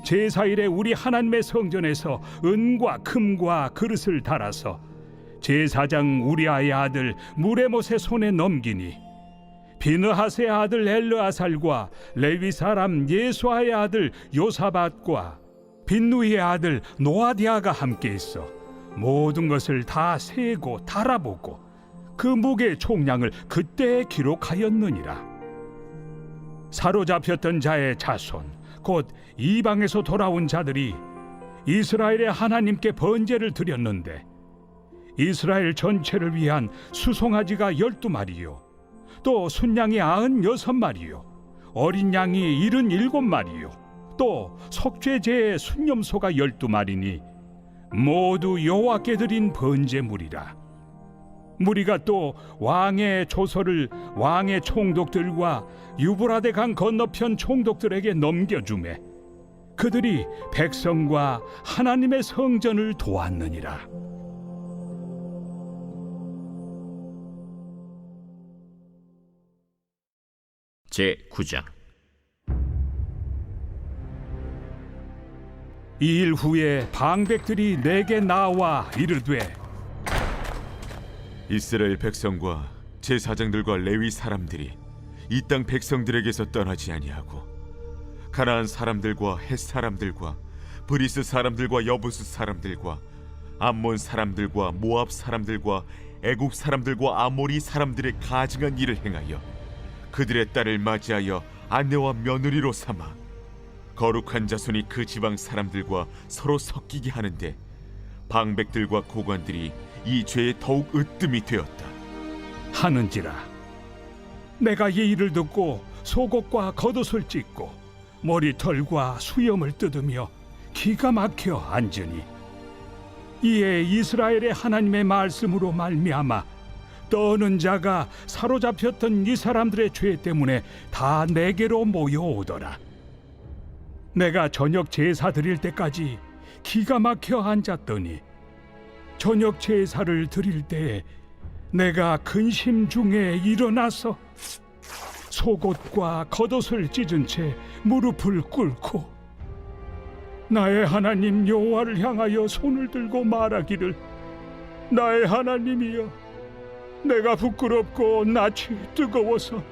제사일에 우리 하나님의 성전에서 은과 금과 그릇을 달아서 제사장 우리아의 아들 무레못의 손에 넘기니 비느하스의 아들 엘르아살과 레위 사람 예수아의 아들 요사밧과 빈누이의 아들 노아디아가 함께 있어 모든 것을 다 세고 달아보고 그 무게의 총량을 그때 기록하였느니라. 사로잡혔던 자의 자손 곧 이방에서 돌아온 자들이 이스라엘의 하나님께 번제를 드렸는데 이스라엘 전체를 위한 수송아지가 12마리요 또 순양이 96마리요 어린 양이 77마리요 또 속죄제의 순념소가 12마리니 모두 여호와께 드린 번제물이라. 무리가 또 왕의 조서를 왕의 총독들과 유브라데 강 건너편 총독들에게 넘겨주매 그들이 백성과 하나님의 성전을 도왔느니라. 제9장. 이 일 후에 방백들이 내게 나와 이르되 이스라엘 백성과 제사장들과 레위 사람들이 이 땅 백성들에게서 떠나지 아니하고 가나안 사람들과 헷 사람들과 브리스 사람들과 여부스 사람들과 암몬 사람들과 모압 사람들과 애굽 사람들과 아모리 사람들의 가증한 일을 행하여 그들의 딸을 맞이하여 아내와 며느리로 삼아 거룩한 자손이 그 지방 사람들과 서로 섞이게 하는데 방백들과 고관들이 이 죄에 더욱 으뜸이 되었다 하는지라. 내가 이 일을 듣고 속옷과 겉옷을 찢고 머리털과 수염을 뜯으며 기가 막혀 앉으니 이에 이스라엘의 하나님의 말씀으로 말미암아 떠는 자가 사로잡혔던 이 사람들의 죄 때문에 다 내게로 모여오더라. 내가 저녁 제사 드릴 때까지 기가 막혀 앉았더니 저녁 제사를 드릴 때에 내가 근심 중에 일어나서 속옷과 겉옷을 찢은 채 무릎을 꿇고 나의 하나님 여호와를 향하여 손을 들고 말하기를 나의 하나님이여 내가 부끄럽고 낯이 뜨거워서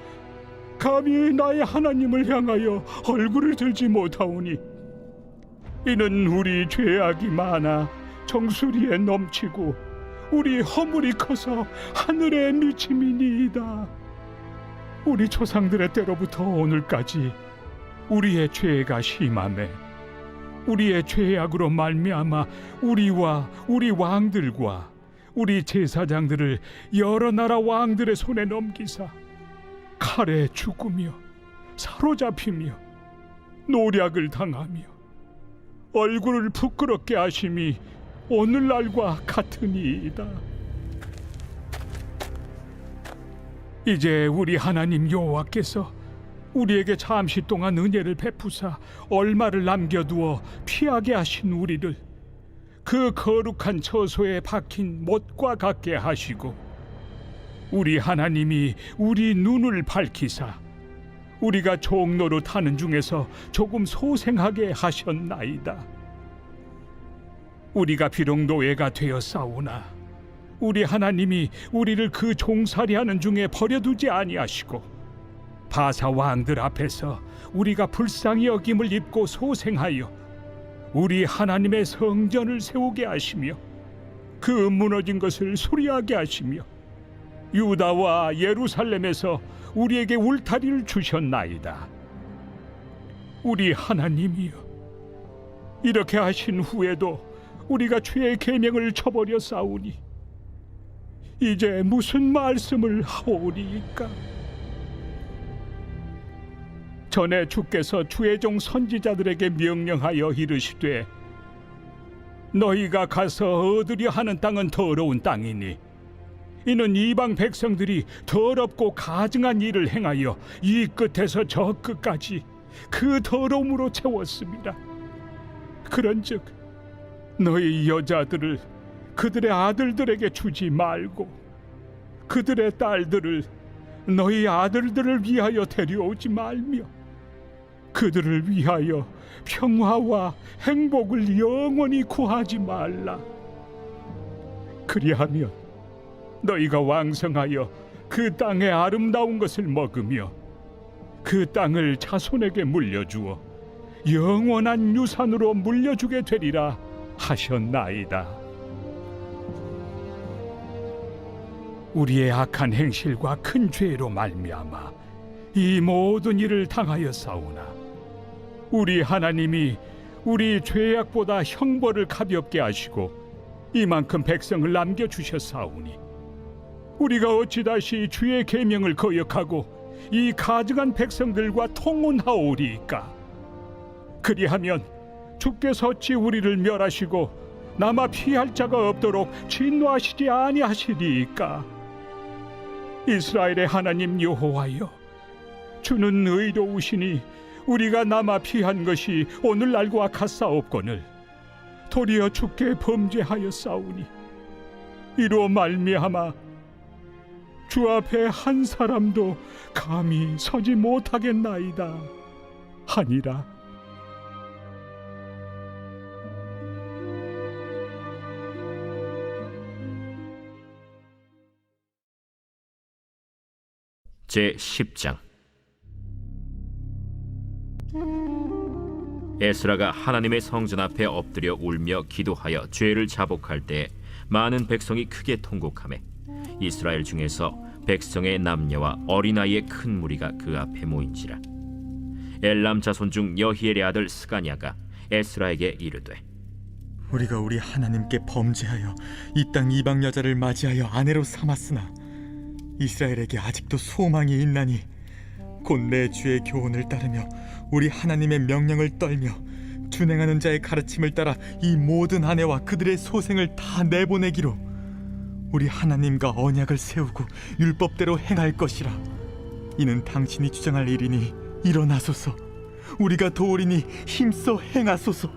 감히 나의 하나님을 향하여 얼굴을 들지 못하오니 이는 우리 죄악이 많아 정수리에 넘치고 우리 허물이 커서 하늘에 미침이니이다. 우리 조상들의 때로부터 오늘까지 우리의 죄가 심하매 우리의 죄악으로 말미암아 우리와 우리 왕들과 우리 제사장들을 여러 나라 왕들의 손에 넘기사 칼에 죽으며 사로잡히며 노략을 당하며 얼굴을 부끄럽게 하심이 오늘날과 같으니이다. 이제 우리 하나님 여호와께서 우리에게 잠시 동안 은혜를 베푸사 얼마를 남겨두어 피하게 하신 우리를 그 거룩한 처소에 박힌 못과 같게 하시고 우리 하나님이 우리 눈을 밝히사 우리가 종로로 타는 중에서 조금 소생하게 하셨나이다. 우리가 비록 노예가 되어 싸우나 우리 하나님이 우리를 그 종살이하는 중에 버려두지 아니하시고 바사 왕들 앞에서 우리가 불쌍히 여김을 입고 소생하여 우리 하나님의 성전을 세우게 하시며 그 무너진 것을 수리하게 하시며 유다와 예루살렘에서 우리에게 울타리를 주셨나이다. 우리 하나님이여 이렇게 하신 후에도 우리가 죄의 계명을 저버려 싸우니 이제 무슨 말씀을 하오리이까? 전에 주께서 주의 종 선지자들에게 명령하여 이르시되 너희가 가서 얻으려 하는 땅은 더러운 땅이니 이는 이방 백성들이 더럽고 가증한 일을 행하여 이 끝에서 저 끝까지 그 더러움으로 채웠습니다. 그런즉 너희 여자들을 그들의 아들들에게 주지 말고 그들의 딸들을 너희 아들들을 위하여 데려오지 말며 그들을 위하여 평화와 행복을 영원히 구하지 말라. 그리하면 너희가 왕성하여 그 땅의 아름다운 것을 먹으며 그 땅을 자손에게 물려주어 영원한 유산으로 물려주게 되리라 하셨나이다. 우리의 악한 행실과 큰 죄로 말미암아 이 모든 일을 당하였사오나 우리 하나님이 우리 죄악보다 형벌을 가볍게 하시고 이만큼 백성을 남겨주셨사오니 우리가 어찌 다시 주의 계명을 거역하고 이 가증한 백성들과 통혼하오리이까. 그리하면 주께서 어찌 우리를 멸하시고 남아 피할 자가 없도록 진노하시지 아니하시리이까. 이스라엘의 하나님 여호와여, 주는 의로우시니 우리가 남아 피한 것이 오늘날과 같사옵거늘 도리어 주께 범죄하였사오니 이로 말미암아 주 앞에 한 사람도 감히 서지 못하겠나이다 하니라. 제 10장. 에스라가 하나님의 성전 앞에 엎드려 울며 기도하여 죄를 자복할 때 많은 백성이 크게 통곡하매 이스라엘 중에서 백성의 남녀와 어린아이의 큰 무리가 그 앞에 모인지라. 엘람 자손 중 여히엘의 아들 스가냐가 에스라에게 이르되 우리가 우리 하나님께 범죄하여 이 땅 이방 여자를 맞이하여 아내로 삼았으나 이스라엘에게 아직도 소망이 있나니 곧 내 주의 교훈을 따르며 우리 하나님의 명령을 떨며 준행하는 자의 가르침을 따라 이 모든 아내와 그들의 소생을 다 내보내기로 우리 하나님과 언약을 세우고 율법대로 행할 것이라. 이는 당신이 주장할 일이니 일어나소서. 우리가 도우리니 힘써 행하소서.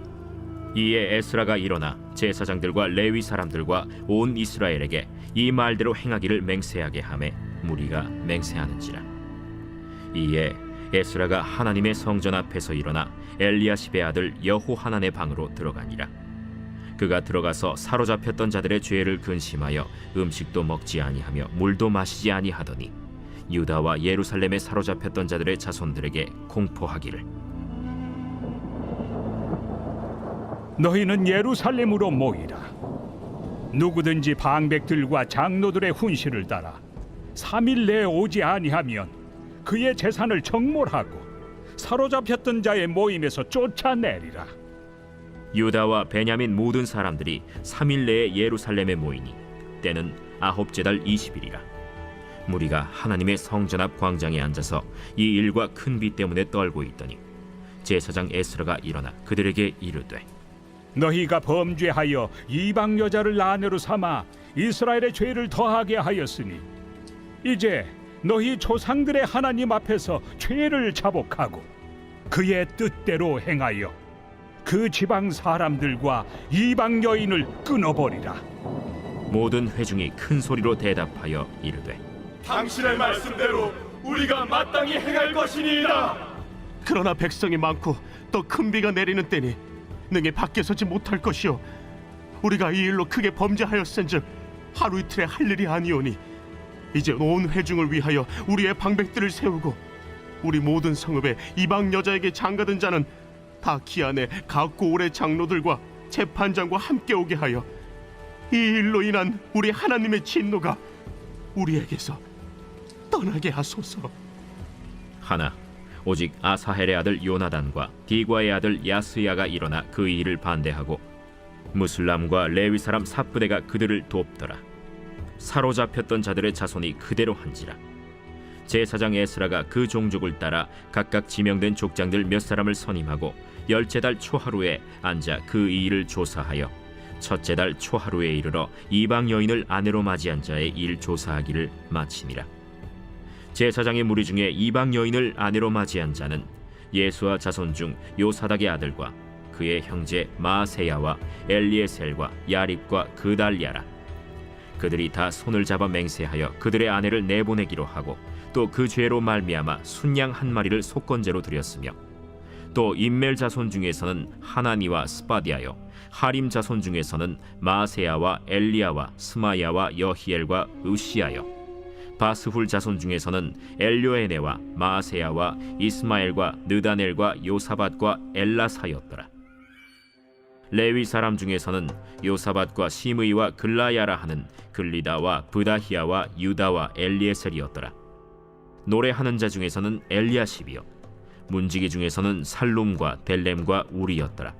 이에 에스라가 일어나 제사장들과 레위 사람들과 온 이스라엘에게 이 말대로 행하기를 맹세하게 하매 무리가 맹세하는지라. 이에 에스라가 하나님의 성전 앞에서 일어나 엘리야십의 아들 여호하난의 방으로 들어가니라. 그가 들어가서 사로잡혔던 자들의 죄를 근심하여 음식도 먹지 아니하며 물도 마시지 아니하더니 유다와 예루살렘에 사로잡혔던 자들의 자손들에게 공포하기를 너희는 예루살렘으로 모이라. 누구든지 방백들과 장로들의 훈시를 따라 3일 내에 오지 아니하면 그의 재산을 정몰하고 사로잡혔던 자의 모임에서 쫓아내리라. 유다와 베냐민 모든 사람들이 3일 내에 예루살렘에 모이니 때는 아홉째 달 20일이라. 무리가 하나님의 성전 앞 광장에 앉아서 이 일과 큰 비 때문에 떨고 있더니 제사장 에스라가 일어나 그들에게 이르되 너희가 범죄하여 이방 여자를 아내로 삼아 이스라엘의 죄를 더하게 하였으니 이제 너희 조상들의 하나님 앞에서 죄를 자복하고 그의 뜻대로 행하여 그 지방 사람들과 이방 여인을 끊어버리라. 모든 회중이 큰 소리로 대답하여 이르되 당신의 말씀대로 우리가 마땅히 행할 것이니이다. 그러나 백성이 많고 또 큰 비가 내리는 때니 능히 밖에 서지 못할 것이요 우리가 이 일로 크게 범죄하였은즉 하루 이틀에 할 일이 아니오니 이제 온 회중을 위하여 우리의 방백들을 세우고 우리 모든 성읍에 이방 여자에게 장가든 자는 다 기한에 각고 올해 장로들과 재판장과 함께 오게 하여 이 일로 인한 우리 하나님의 진노가 우리에게서 떠나게 하소서. 하나 오직 아사헬의 아들 요나단과 디과의 아들 야스야가 일어나 그 일을 반대하고 무슬람과 레위 사람 삽부대가 그들을 돕더라. 사로잡혔던 자들의 자손이 그대로 한지라. 제사장 에스라가 그 종족을 따라 각각 지명된 족장들 몇 사람을 선임하고 10째 달 초하루에 앉아 그 일을 조사하여 첫째 달 초하루에 이르러 이방 여인을 아내로 맞이한 자의 일 조사하기를 마치니라. 제사장의 무리 중에 이방 여인을 아내로 맞이한 자는 예수와 자손 중 요사닥의 아들과 그의 형제 마세야와 엘리에셀과 야립과 그달랴라. 그들이 다 손을 잡아 맹세하여 그들의 아내를 내보내기로 하고 또 그 죄로 말미암아 순양 한 마리를 속건제로 드렸으며 또 임멜 자손 중에서는 하나니와 스바디아요, 하림 자손 중에서는 마세야와 엘리야와 스마야와 여히엘과 으시야요, 바스훌 자손 중에서는 엘료에네와 마세야와 이스마엘과 느다넬과 요사밧과 엘라사였더라. 레위 사람 중에서는 요사밧과 시므이와 글라야라 하는 글리다와 브다히야와 유다와 엘리에셀이었더라. 노래하는 자 중에서는 엘리야십이요, 문지기 중에서는 살룸과 델렘과 우리였더라.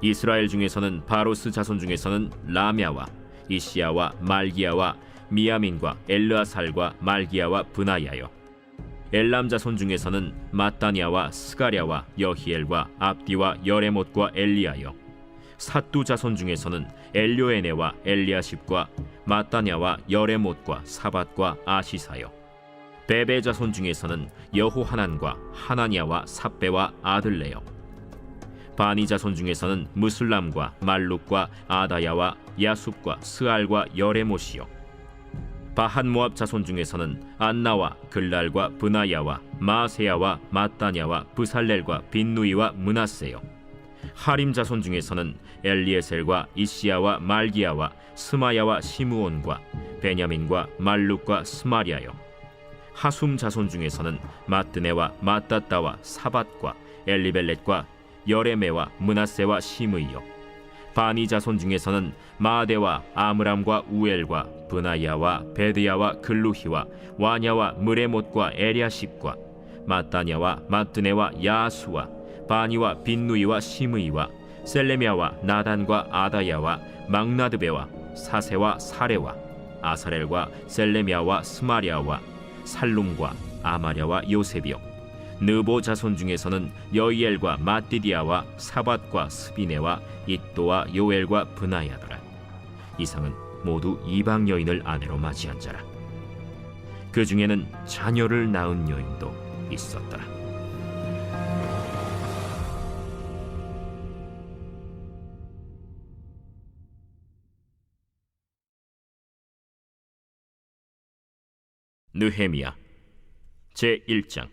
이스라엘 중에서는 바로스 자손 중에서는 라мя와 이시야와 말기야와 미야민과 엘르아살과 말기야와 브나야요, 엘람 자손 중에서는 마따냐와 스가랴와 여히엘과 압디와 여레못과 엘리야요, 사뚜 자손 중에서는 엘료에네와 엘리아십과 마따냐와 여레못과 사밧과 아시사요, 베베 자손 중에서는 여호하난과 하나냐와 삽베와 아들레요, 바니 자손 중에서는 무슬람과 말룩과 아다야와 야숲과 스알과 여레못이요, 바한 모압 자손 중에서는 안나와 글랄과 브나야와 마세야와 마따냐와 브살렐과 빈누이와 므낫세요, 하림 자손 중에서는 엘리에셀과 이시야와 말기야와 스마야와 시므온과 베냐민과 말룩과 스마리아요, 하숨 자손 중에서는 마뜨네와 마따따와 사밧과 엘리벨렛과 여레메와 므낫세와 시므이요, 바니 자손 중에서는 마데와 아므람과 우엘과 브나야와 베드야와 글루히와 와냐와 무레못과 에리아십과 마따냐와 마뜨네와 야수와 바니와 빈누이와 시므이와 셀레미아와 나단과 아다야와 막나드베와 사세와 사레와 아사렐과 셀레미아와 스마리아와 살룸과 아마랴와 요셉이요, 느보 자손 중에서는 여이엘과 마띠디아와 사밧과 스비네와 잇도와 요엘과 브나야더라. 이상은 모두 이방 여인을 아내로 맞이한 자라. 그 중에는 자녀를 낳은 여인도 있었더라. 느헤미야 제1장.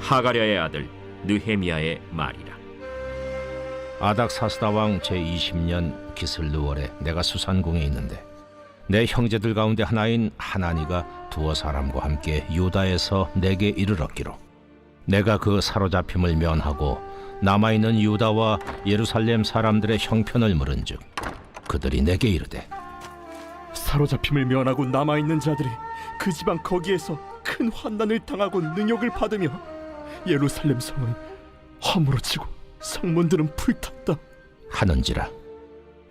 하가랴의 아들 느헤미야의 말이라. 아닥사스다 왕 제20년 기슬르월에 내가 수산궁에 있는데 내 형제들 가운데 하나인 하나니가 두어 사람과 함께 유다에서 내게 이르렀기로 내가 그 사로잡힘을 면하고 남아있는 유다와 예루살렘 사람들의 형편을 물은즉 그들이 내게 이르되 사로잡힘을 면하고 남아있는 자들이 그 지방 거기에서 큰 환난을 당하고 능욕을 받으며 예루살렘 성은 허물어지고 성문들은 불탔다 하는지라.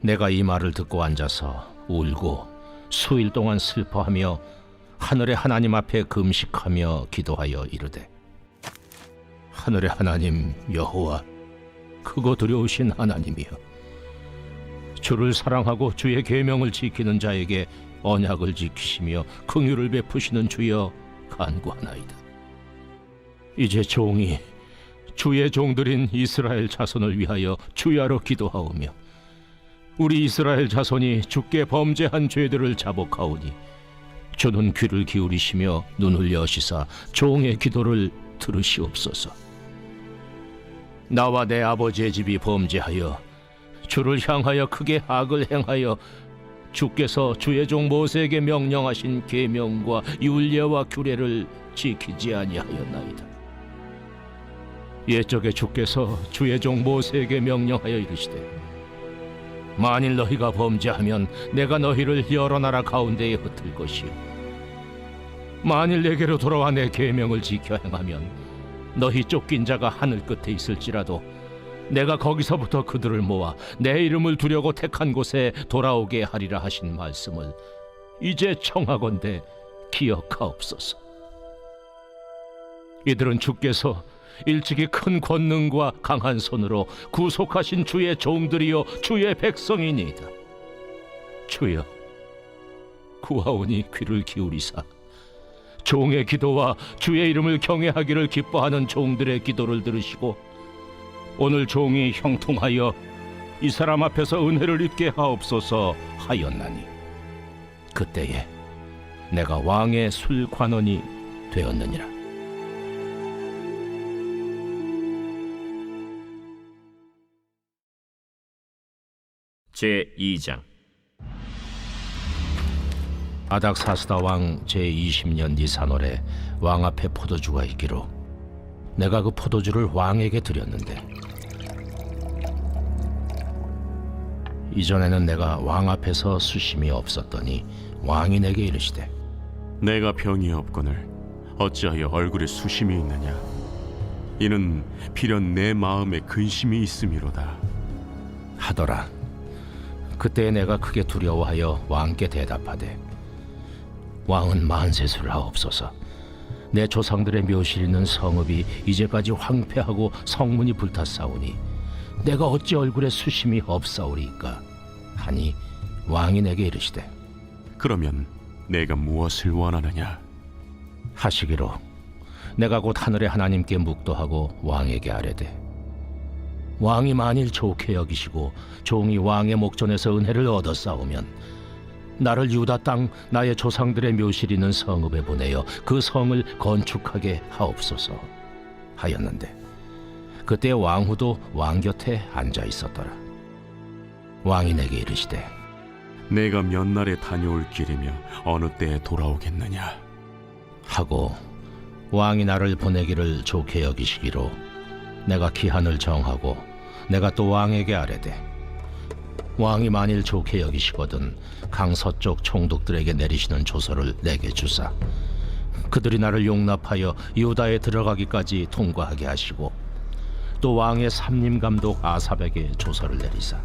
내가 이 말을 듣고 앉아서 울고 수일 동안 슬퍼하며 하늘의 하나님 앞에 금식하며 기도하여 이르되 하늘의 하나님 여호와 크고 두려우신 하나님이여, 주를 사랑하고 주의 계명을 지키는 자에게 언약을 지키시며 긍휼을 베푸시는 주여 간구하나이다. 이제 종이 주의 종들인 이스라엘 자손을 위하여 주야로 기도하오며 우리 이스라엘 자손이 주께 범죄한 죄들을 자복하오니 주는 귀를 기울이시며 눈을 여시사 종의 기도를 들으시옵소서. 나와 내 아버지의 집이 범죄하여 주를 향하여 크게 악을 행하여 주께서 주의 종 모세에게 명령하신 계명과 율례와 규례를 지키지 아니하였나이다. 옛적에 주께서 주의 종 모세에게 명령하여 이르시되 만일 너희가 범죄하면 내가 너희를 여러 나라 가운데에 흩을 것이요 만일 내게로 돌아와 내 계명을 지켜 행하면 너희 쫓긴 자가 하늘 끝에 있을지라도 내가 거기서부터 그들을 모아 내 이름을 두려고 택한 곳에 돌아오게 하리라 하신 말씀을 이제 청하건대 기억하옵소서. 이들은 주께서 일찍이 큰 권능과 강한 손으로 구속하신 주의 종들이요 주의 백성이니이다. 주여 구하오니 귀를 기울이사 종의 기도와 주의 이름을 경외하기를 기뻐하는 종들의 기도를 들으시고 오늘 종이 형통하여 이 사람 앞에서 은혜를 입게 하옵소서 하였나니 그때에 내가 왕의 술관원이 되었느니라. 제2장. 아닥사스다 왕 제20년 니산월에 왕 앞에 포도주가 있기로 내가 그 포도주를 왕에게 드렸는데, 이전에는 내가 왕 앞에서 수심이 없었더니 왕이 내게 이르시되, 내가 병이 없거늘 어찌하여 얼굴에 수심이 있느냐? 이는 필연 내 마음에 근심이 있음이로다 하더라. 그때 내가 크게 두려워하여 왕께 대답하되, 왕은 만세수를 하옵소서. 내 조상들의 묘실 있는 성읍이 이제까지 황폐하고 성문이 불탔사오니 내가 어찌 얼굴에 수심이 없사오리이까? 하니 왕이 내게 이르시되, 그러면 내가 무엇을 원하느냐? 하시기로 내가 곧 하늘의 하나님께 묵도하고 왕에게 아뢰되, 왕이 만일 좋게 여기시고 종이 왕의 목전에서 은혜를 얻었사오면 나를 유다 땅 나의 조상들의 묘실 있는 성읍에 보내어 그 성을 건축하게 하옵소서 하였는데, 그때 왕후도 왕 곁에 앉아 있었더라. 왕이 내게 이르시되, 내가 몇 날에 다녀올 길이며 어느 때에 돌아오겠느냐? 하고 왕이 나를 보내기를 좋게 여기시기로 내가 기한을 정하고 내가 또 왕에게 아뢰되, 왕이 만일 좋게 여기시거든 강서쪽 총독들에게 내리시는 조서를 내게 주사 그들이 나를 용납하여 유다에 들어가기까지 통과하게 하시고, 또 왕의 삼림감독 아삽에게 조서를 내리사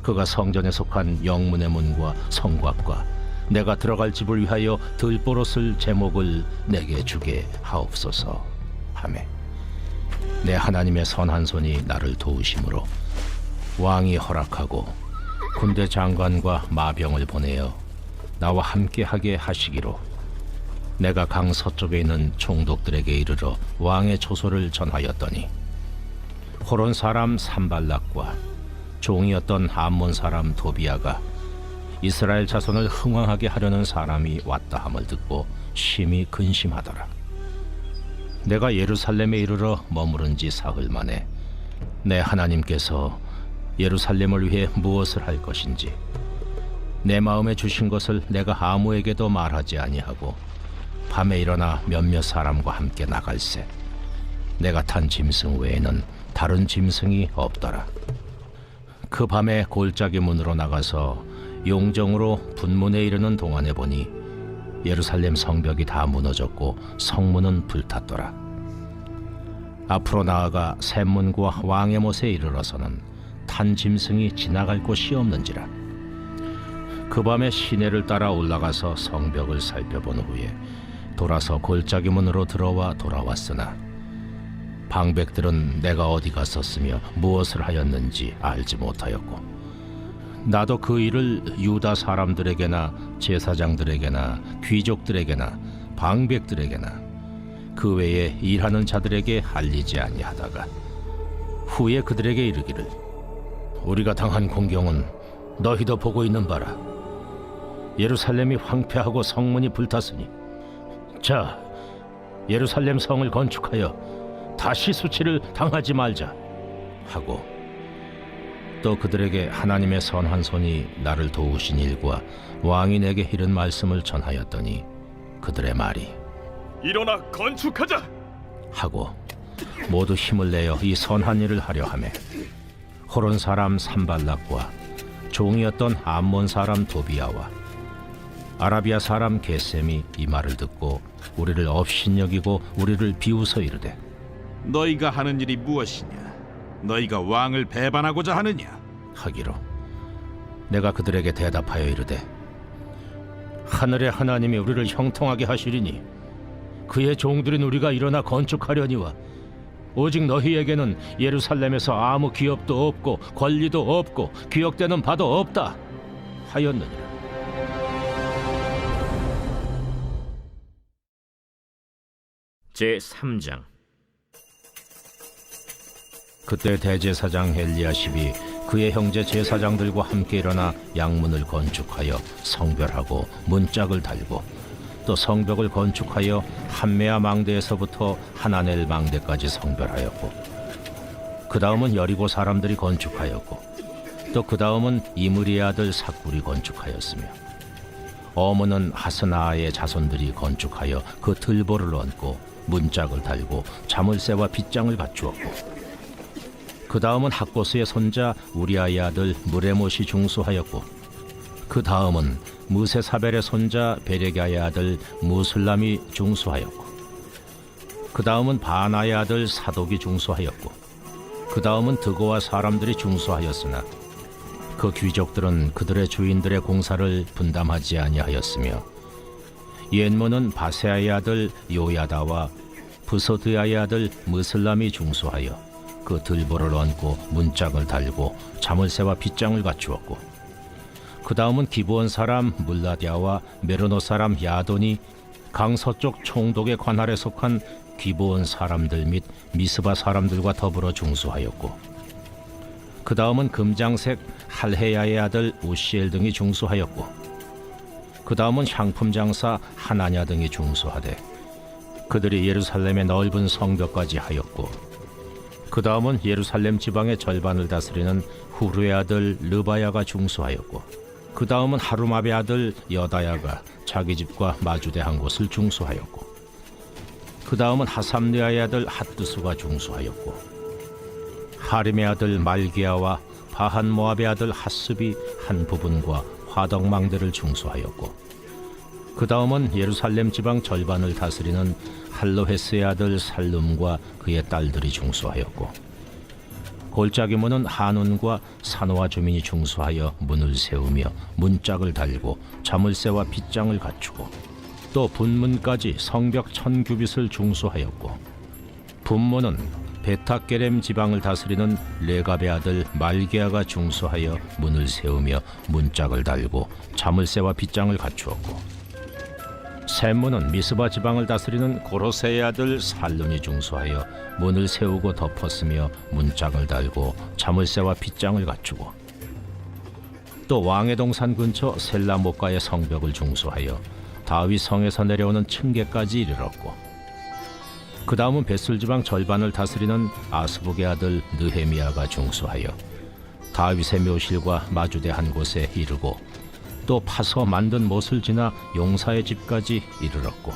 그가 성전에 속한 영문의 문과 성곽과 내가 들어갈 집을 위하여 들보로 쓸 제목을 내게 주게 하옵소서 하매, 내 하나님의 선한 손이 나를 도우심으로 왕이 허락하고 군대 장관과 마병을 보내어 나와 함께하게 하시기로 내가 강 서쪽에 있는 총독들에게 이르러 왕의 조소를 전하였더니, 호론 사람 산발락과 종이었던 암몬 사람 도비아가 이스라엘 자손을 흥왕하게 하려는 사람이 왔다 함을 듣고 심히 근심하더라. 내가 예루살렘에 이르러 머무른 지 사흘 만에 내 하나님께서 예루살렘을 위해 무엇을 할 것인지 내 마음에 주신 것을 내가 아무에게도 말하지 아니하고 밤에 일어나 몇몇 사람과 함께 나갈새 내가 탄 짐승 외에는 다른 짐승이 없더라. 그 밤에 골짜기 문으로 나가서 용정으로 분문에 이르는 동안에 보니 예루살렘 성벽이 다 무너졌고 성문은 불탔더라. 앞으로 나아가 샘문과 왕의 못에 이르러서는 탄 짐승이 지나갈 곳이 없는지라. 그 밤에 시내를 따라 올라가서 성벽을 살펴본 후에 돌아서 골짜기 문으로 들어와 돌아왔으나 방백들은 내가 어디 갔었으며 무엇을 하였는지 알지 못하였고, 나도 그 일을 유다 사람들에게나 제사장들에게나 귀족들에게나 방백들에게나 그 외에 일하는 자들에게 알리지 아니하다가 후에 그들에게 이르기를, 우리가 당한 공경은 너희도 보고 있는 바라. 예루살렘이 황폐하고 성문이 불탔으니 자, 예루살렘 성을 건축하여 다시 수치를 당하지 말자 하고, 또 그들에게 하나님의 선한 손이 나를 도우신 일과 왕이 내게 이른 말씀을 전하였더니 그들의 말이 일어나 건축하자 하고 모두 힘을 내어 이 선한 일을 하려 하매, 호론 사람 산발락과 종이었던 암몬 사람 도비아와 아라비아 사람 게셈이 이 말을 듣고 우리를 업신여기고 우리를 비웃어 이르되, 너희가 하는 일이 무엇이냐? 너희가 왕을 배반하고자 하느냐? 하기로 내가 그들에게 대답하여 이르되, 하늘의 하나님이 우리를 형통하게 하시리니 그의 종들인 우리가 일어나 건축하려니와 오직 너희에게는 예루살렘에서 아무 기업도 없고 권리도 없고 기억되는 바도 없다 하였느니라. 제3장. 그때 대제사장 엘리야십이 그의 형제 제사장들과 함께 일어나 양문을 건축하여 성별하고 문짝을 달고 또 성벽을 건축하여 한메아 망대에서부터 하나넬 망대까지 성별하였고, 그 다음은 여리고 사람들이 건축하였고, 또 그 다음은 이므리의 아들 삭굴이 건축하였으며, 어문은 하스나의 자손들이 건축하여 그 들보를 얹고 문짝을 달고 자물쇠와 빗장을 갖추었고, 그 다음은 학고스의 손자 우리아의 아들 무레못이 중수하였고, 그 다음은 무세사벨의 손자 베레갸의 아들 무슬람이 중수하였고, 그 다음은 바나의 아들 사독이 중수하였고, 그 다음은 드고와 사람들이 중수하였으나 그 귀족들은 그들의 주인들의 공사를 분담하지 아니하였으며, 옌문은 바세아의 아들 요야다와 부소드야의 아들 무슬람이 중수하여 그 들보를 얹고 문짝을 달고 자물쇠와 빗장을 갖추었고, 그 다음은 기브온 사람 물라디아와 메로노 사람 야돈이 강서쪽 총독의 관할에 속한 기브온 사람들 및 미스바 사람들과 더불어 중수하였고, 그 다음은 금장색 할헤야의 아들 우시엘 등이 중수하였고, 그 다음은 향품 장사 하나냐 등이 중수하되 그들이 예루살렘의 넓은 성벽까지 하였고, 그 다음은 예루살렘 지방의 절반을 다스리는 후르의 아들 르바야가 중수하였고, 그 다음은 하루마베 아들 여다야가 자기 집과 마주대한 곳을 중수하였고, 그 다음은 하삼느아의 아들 핫두수가 중수하였고, 하림의 아들 말기야와 바한 모압의 아들 핫습이 한 부분과 화덕망대를 중수하였고, 그 다음은 예루살렘 지방 절반을 다스리는 할로헤스의 아들 살룸과 그의 딸들이 중수하였고, 골짜기 문은 한운과 사노아 주민이 중수하여 문을 세우며 문짝을 달고 자물쇠와 빗장을 갖추고, 또 분문까지 성벽 1000규빗을 중수하였고, 분문은 베타게렘 지방을 다스리는 레갑의 아들 말게아가 중수하여 문을 세우며 문짝을 달고 자물쇠와 빗장을 갖추었고, 샘문은 미스바 지방을 다스리는 고로세의 아들 살룬이 중수하여 문을 세우고 덮었으며 문짝을 달고 자물쇠와 빗장을 갖추고, 또 왕의 동산 근처 셀라못가의 성벽을 중수하여 다윗 성에서 내려오는 층계까지 이르렀고, 그 다음은 벳술 지방 절반을 다스리는 아스북의 아들 느헤미야가 중수하여 다윗의 묘실과 마주대한 곳에 이르고, 또 파서 만든 못을 지나 용사의 집까지 이르렀고,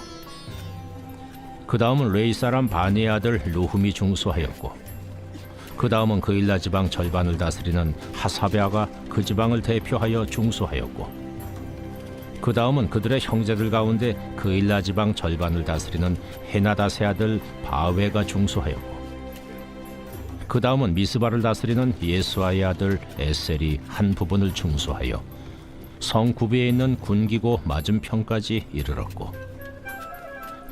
그 다음은 레이 사람 바니의 아들 루훔이 중수하였고, 그 다음은 그일라 지방 절반을 다스리는 하사베아가 그 지방을 대표하여 중수하였고, 그 다음은 그들의 형제들 가운데 그일라 지방 절반을 다스리는 헤나다세 아들 바웨가 중수하였고, 그 다음은 미스바를 다스리는 예수아의 아들 에셀이 한 부분을 중수하여 성 구비에 있는 군기고 맞은편까지 이르렀고,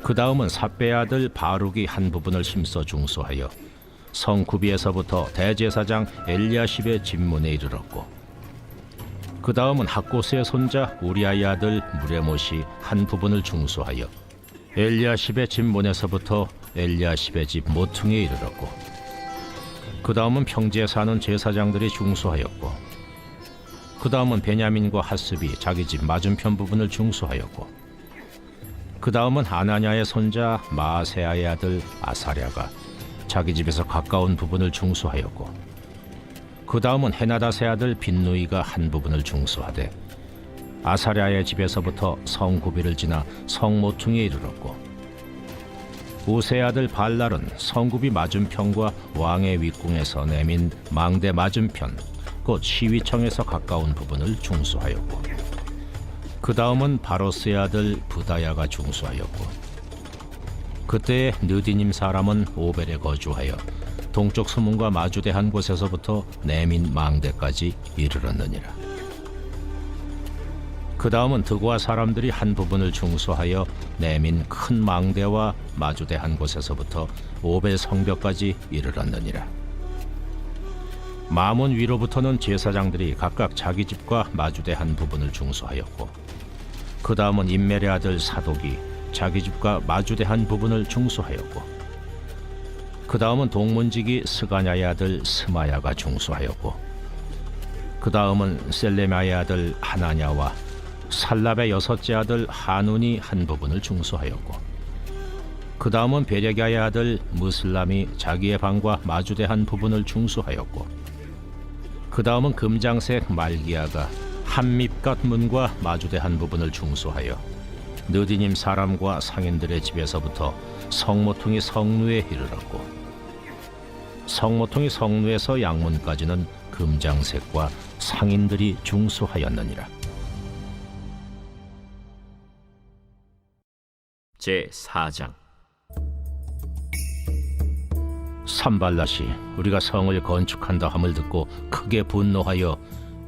그 다음은 삽베의 아들 바룩이 한 부분을 힘써 중수하여 성 구비에서부터 대제사장 엘리야십의 집문에 이르렀고, 그 다음은 학고스의 손자 우리아의 아들 무레못이 한 부분을 중수하여 엘리야십의 집문에서부터 엘리야십의 집 모퉁이에 이르렀고, 그 다음은 평지에 사는 제사장들이 중수하였고, 그 다음은 베냐민과 핫습이 자기 집 맞은편 부분을 중수하였고, 그 다음은 아나냐의 손자 마아세아의 아들 아사랴가 자기 집에서 가까운 부분을 중수하였고, 그 다음은 헤나다세 아들 빈누이가 한 부분을 중수하되 아사랴의 집에서부터 성 구비를 지나 성 모퉁이에 이르렀고, 우세의 아들 발랄은 성구비 맞은편과 왕의 윗궁에서 내민 망대 맞은편 곧 시위청에서 가까운 부분을 중수하였고, 그 다음은 바로스의 아들 부다야가 중수하였고, 그때의 느디님 사람은 오벨에 거주하여 동쪽 수문과 마주대한 곳에서부터 내민 망대까지 이르렀느니라. 그 다음은 드고아 사람들이 한 부분을 중수하여 내민 큰 망대와 마주대한 곳에서부터 오벨 성벽까지 이르렀느니라. 마문 위로부터는 제사장들이 각각 자기 집과 마주대한 부분을 중수하였고, 그 다음은 임멜의 아들 사독이 자기 집과 마주대한 부분을 중수하였고, 그 다음은 동문지기 스가냐의 아들 스마야가 중수하였고, 그 다음은 셀레마의 아들 하나냐와 살랍의 여섯째 아들 하눈이 한 부분을 중수하였고, 그 다음은 베레가의 아들 무슬람이 자기의 방과 마주대한 부분을 중수하였고, 그 다음은 금장색 말기야가 한밉갓 문과 마주대한 부분을 중수하여 느디님 사람과 상인들의 집에서부터 성모퉁이 성루에 이르렀고, 성모퉁이 성루에서 양문까지는 금장색과 상인들이 중수하였느니라. 제4장. 산발랏이 우리가 성을 건축한다 함을 듣고 크게 분노하여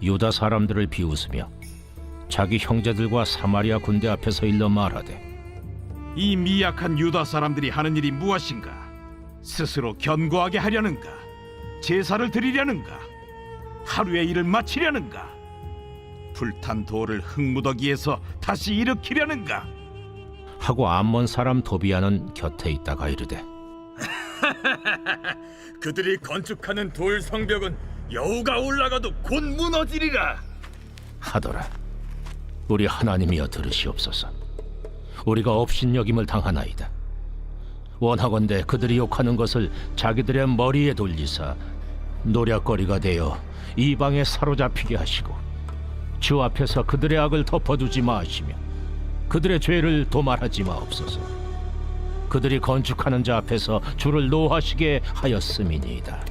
유다 사람들을 비웃으며 자기 형제들과 사마리아 군대 앞에서 일러 말하되, 이 미약한 유다 사람들이 하는 일이 무엇인가? 스스로 견고하게 하려는가? 제사를 드리려는가? 하루의 일을 마치려는가? 불탄 돌을 흙무더기에서 다시 일으키려는가? 하고 암몬 사람 도비아는 곁에 있다가 이르되, 그들이 건축하는 돌 성벽은 여우가 올라가도 곧 무너지리라 하더라. 우리 하나님이여 들으시옵소서. 우리가 업신여김을 당하나이다. 원하건대 그들이 욕하는 것을 자기들의 머리에 돌리사 노략거리가 되어 이방에 사로잡히게 하시고, 주 앞에서 그들의 악을 덮어두지 마시며 그들의 죄를 도말하지 마옵소서. 그들이 건축하는 자 앞에서 주를 노하시게 하였음이니이다.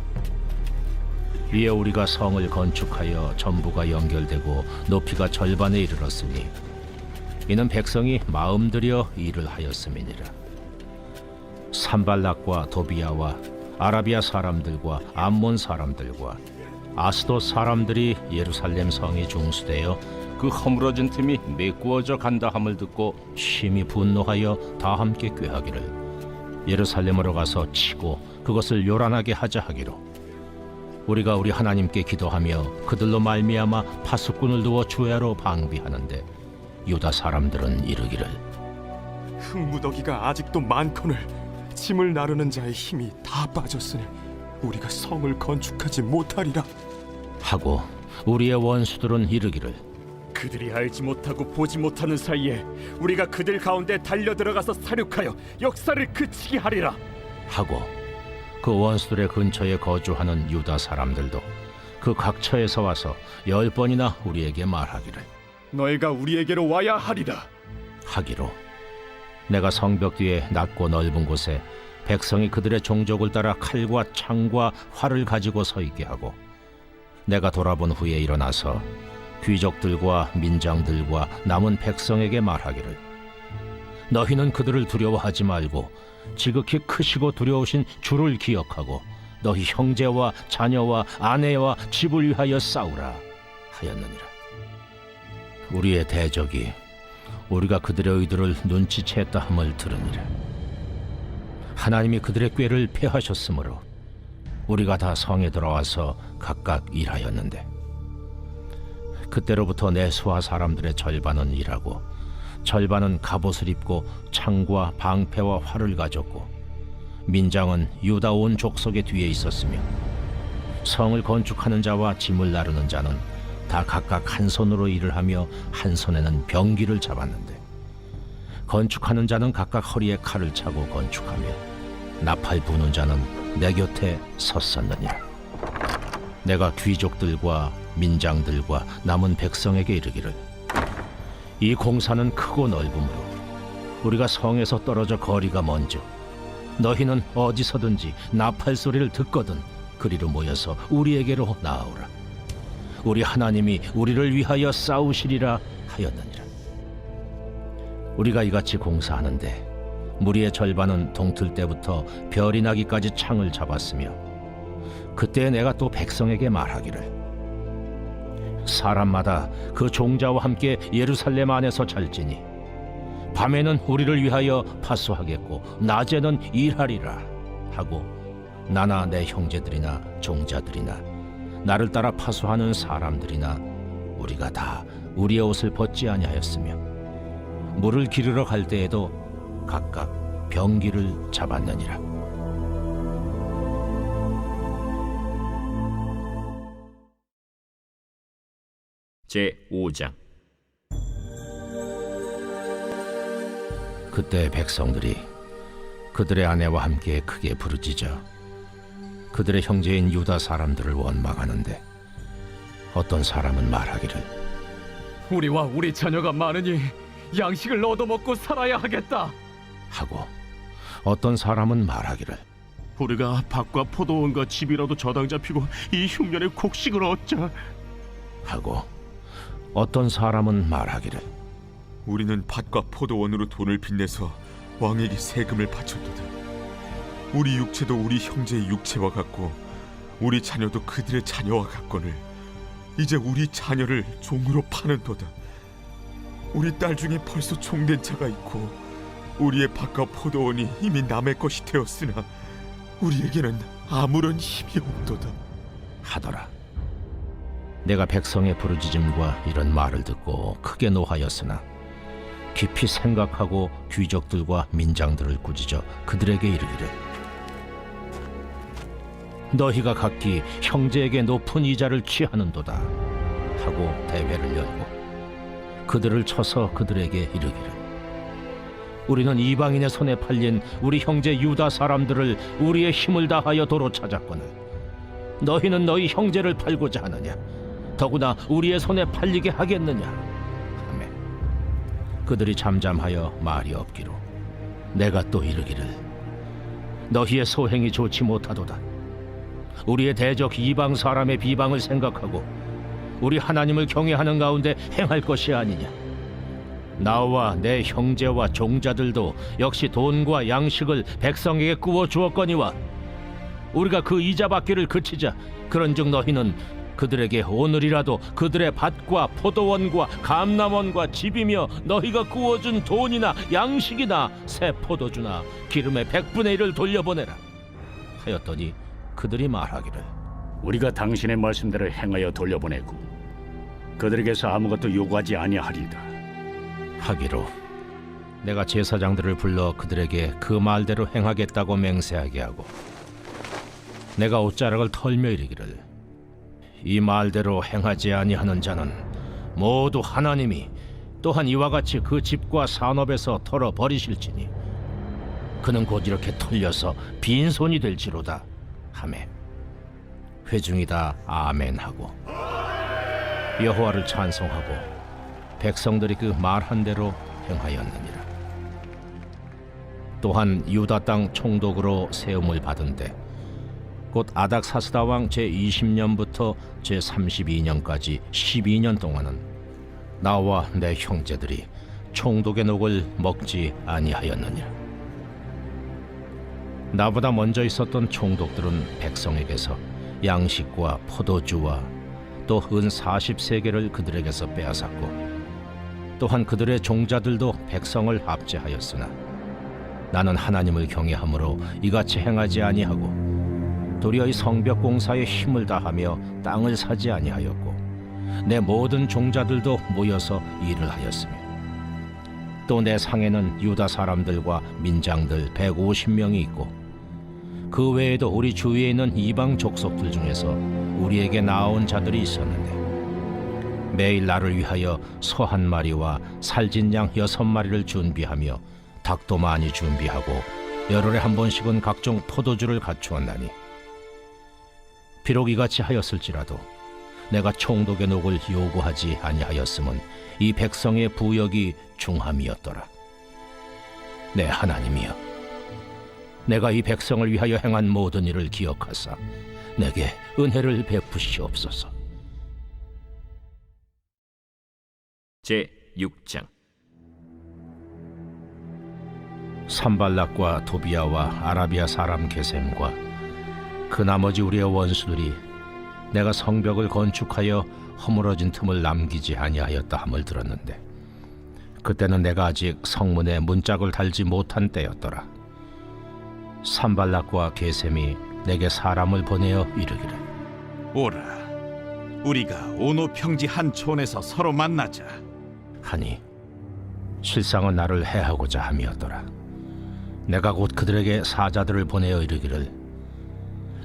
이에 우리가 성을 건축하여 전부가 연결되고 높이가 절반에 이르렀으니 이는 백성이 마음 들여 일을 하였음이니라. 산발락과 도비아와 아라비아 사람들과 암몬 사람들과 아스돗 사람들이 예루살렘 성이 중수되어 그 허물어진 틈이 메꾸어져 간다 함을 듣고 심히 분노하여 다 함께 꾀하기를 예루살렘으로 가서 치고 그것을 요란하게 하자 하기로, 우리가 우리 하나님께 기도하며 그들로 말미암아 파수꾼을 두어 주야로 방비하는데 유다 사람들은 이르기를, 흙무더기가 아직도 많거늘 짐을 나르는 자의 힘이 다 빠졌으니 우리가 성을 건축하지 못하리라 하고, 우리의 원수들은 이르기를, 그들이 알지 못하고 보지 못하는 사이에 우리가 그들 가운데 달려 들어가서 사륙하여 역사를 그치게 하리라 하고, 그 원수들의 근처에 거주하는 유다 사람들도 그 각처에서 와서 10번이나 우리에게 말하기를, 너희가 우리에게로 와야 하리라 하기로, 내가 성벽 뒤에 낮고 넓은 곳에 백성이 그들의 종족을 따라 칼과 창과 활을 가지고 서 있게 하고, 내가 돌아본 후에 일어나서 귀족들과 민장들과 남은 백성에게 말하기를, 너희는 그들을 두려워하지 말고 지극히 크시고 두려우신 주를 기억하고 너희 형제와 자녀와 아내와 집을 위하여 싸우라 하였느니라. 우리의 대적이 우리가 그들의 의도를 눈치챘다 함을 들으니라. 하나님이 그들의 꾀를 패하셨으므로 우리가 다 성에 들어와서 각각 일하였는데, 그때로부터 내 수하 사람들의 절반은 일하고 절반은 갑옷을 입고 창과 방패와 활을 가졌고, 민장은 유다 온 족속의 뒤에 있었으며 성을 건축하는 자와 짐을 나르는 자는 다 각각 한 손으로 일을 하며 한 손에는 병기를 잡았는데, 건축하는 자는 각각 허리에 칼을 차고 건축하며 나팔 부는 자는 내 곁에 섰었느니라. 내가 귀족들과 민장들과 남은 백성에게 이르기를, 이 공사는 크고 넓으므로 우리가 성에서 떨어져 거리가 먼저 너희는 어디서든지 나팔 소리를 듣거든 그리로 모여서 우리에게로 나아오라. 우리 하나님이 우리를 위하여 싸우시리라 하였느니라. 우리가 이같이 공사하는데 무리의 절반은 동틀 때부터 별이 나기까지 창을 잡았으며, 그때 내가 또 백성에게 말하기를, 사람마다 그 종자와 함께 예루살렘 안에서 잘지니 밤에는 우리를 위하여 파수하겠고 낮에는 일하리라 하고, 나나 내 형제들이나 종자들이나 나를 따라 파수하는 사람들이나 우리가 다 우리의 옷을 벗지 아니하였으며, 물을 기르러 갈 때에도 각각 병기를 잡았느니라. 제5장. 그때 백성들이 그들의 아내와 함께 크게 부르짖어 그들의 형제인 유다 사람들을 원망하는데 어떤 사람은 말하기를 우리와 우리 자녀가 많으니 양식을 얻어먹고 살아야 하겠다 하고 어떤 사람은 말하기를 우리가 밭과 포도원과 집이라도 저당 잡히고 이 흉년에 곡식을 얻자 하고 어떤 사람은 말하기를 우리는 밭과 포도원으로 돈을 빚내서 왕에게 세금을 바쳤도다. 우리 육체도 우리 형제의 육체와 같고 우리 자녀도 그들의 자녀와 같거늘 이제 우리 자녀를 종으로 파는도다. 우리 딸 중에 벌써 종된 자가 있고 우리의 밭과 포도원이 이미 남의 것이 되었으나 우리에게는 아무런 힘이 없도다 하더라. 내가 백성의 부르짖음과 이런 말을 듣고 크게 노하였으나 깊이 생각하고 귀족들과 민장들을 꾸짖어 그들에게 이르기를 너희가 각기 형제에게 높은 이자를 취하는도다 하고 대회를 열고 그들을 쳐서 그들에게 이르기를 우리는 이방인의 손에 팔린 우리 형제 유다 사람들을 우리의 힘을 다하여 도로 찾았거늘 너희는 너희 형제를 팔고자 하느냐 더구나 우리의 손에 팔리게 하겠느냐 하매 그들이 잠잠하여 말이 없기로 내가 또 이르기를 너희의 소행이 좋지 못하도다 우리의 대적 이방 사람의 비방을 생각하고 우리 하나님을 경외하는 가운데 행할 것이 아니냐 나와 내 형제와 종자들도 역시 돈과 양식을 백성에게 꾸어 주었거니와 우리가 그 이자 받기를 그치자 그런즉 너희는 그들에게 오늘이라도 그들의 밭과 포도원과 감람원과 집이며 너희가 구워준 돈이나 양식이나 새 포도주나 기름의 100분의 1을 돌려보내라 하였더니 그들이 말하기를 우리가 당신의 말씀대로 행하여 돌려보내고 그들에게서 아무것도 요구하지 아니하리이다 하기로 내가 제사장들을 불러 그들에게 그 말대로 행하겠다고 맹세하게 하고 내가 옷자락을 털며 이르기를 이 말대로 행하지 아니하는 자는 모두 하나님이 또한 이와 같이 그 집과 산업에서 털어 버리실지니 그는 곧 이렇게 털려서 빈손이 될지로다 하매 회중이 다 아멘하고 여호와를 찬송하고 백성들이 그 말한 대로 행하였느니라. 또한 유다 땅 총독으로 세움을 받은데 곧 아닥사스다 왕 제20년부터 제32년까지 12년 동안은 나와 내 형제들이 총독의 녹을 먹지 아니하였느니라. 나보다 먼저 있었던 총독들은 백성에게서 양식과 포도주와 또 은 40세겔을 그들에게서 빼앗았고 또한 그들의 종자들도 백성을 압제하였으나 나는 하나님을 경외함으로 이같이 행하지 아니하고 도리어 이 성벽 공사에 힘을 다하며 땅을 사지 아니하였고 내 모든 종자들도 모여서 일을 하였으며 또 내 상에는 유다 사람들과 민장들 150명이 있고 그 외에도 우리 주위에 있는 이방 족속들 중에서 우리에게 나아온 자들이 있었는데 매일 나를 위하여 소 1마리와 살진 양 6마리를 준비하며 닭도 많이 준비하고 열흘에 한 번씩은 각종 포도주를 갖추었나니 비록 이같이 하였을지라도 내가 총독의 녹을 요구하지 아니하였음은 이 백성의 부역이 중함이었더라. 내 하나님이여, 내가 이 백성을 위하여 행한 모든 일을 기억하사 내게 은혜를 베푸시옵소서. 제6장 산발락과 도비아와 아라비아 사람 게셈과 그 나머지 우리의 원수들이 내가 성벽을 건축하여 허물어진 틈을 남기지 아니하였다 함을 들었는데 그때는 내가 아직 성문에 문짝을 달지 못한 때였더라. 산발락과 게셈이 내게 사람을 보내어 이르기를 오라, 우리가 오노 평지 한 촌에서 서로 만나자 하니 실상은 나를 해하고자 함이었더라. 내가 곧 그들에게 사자들을 보내어 이르기를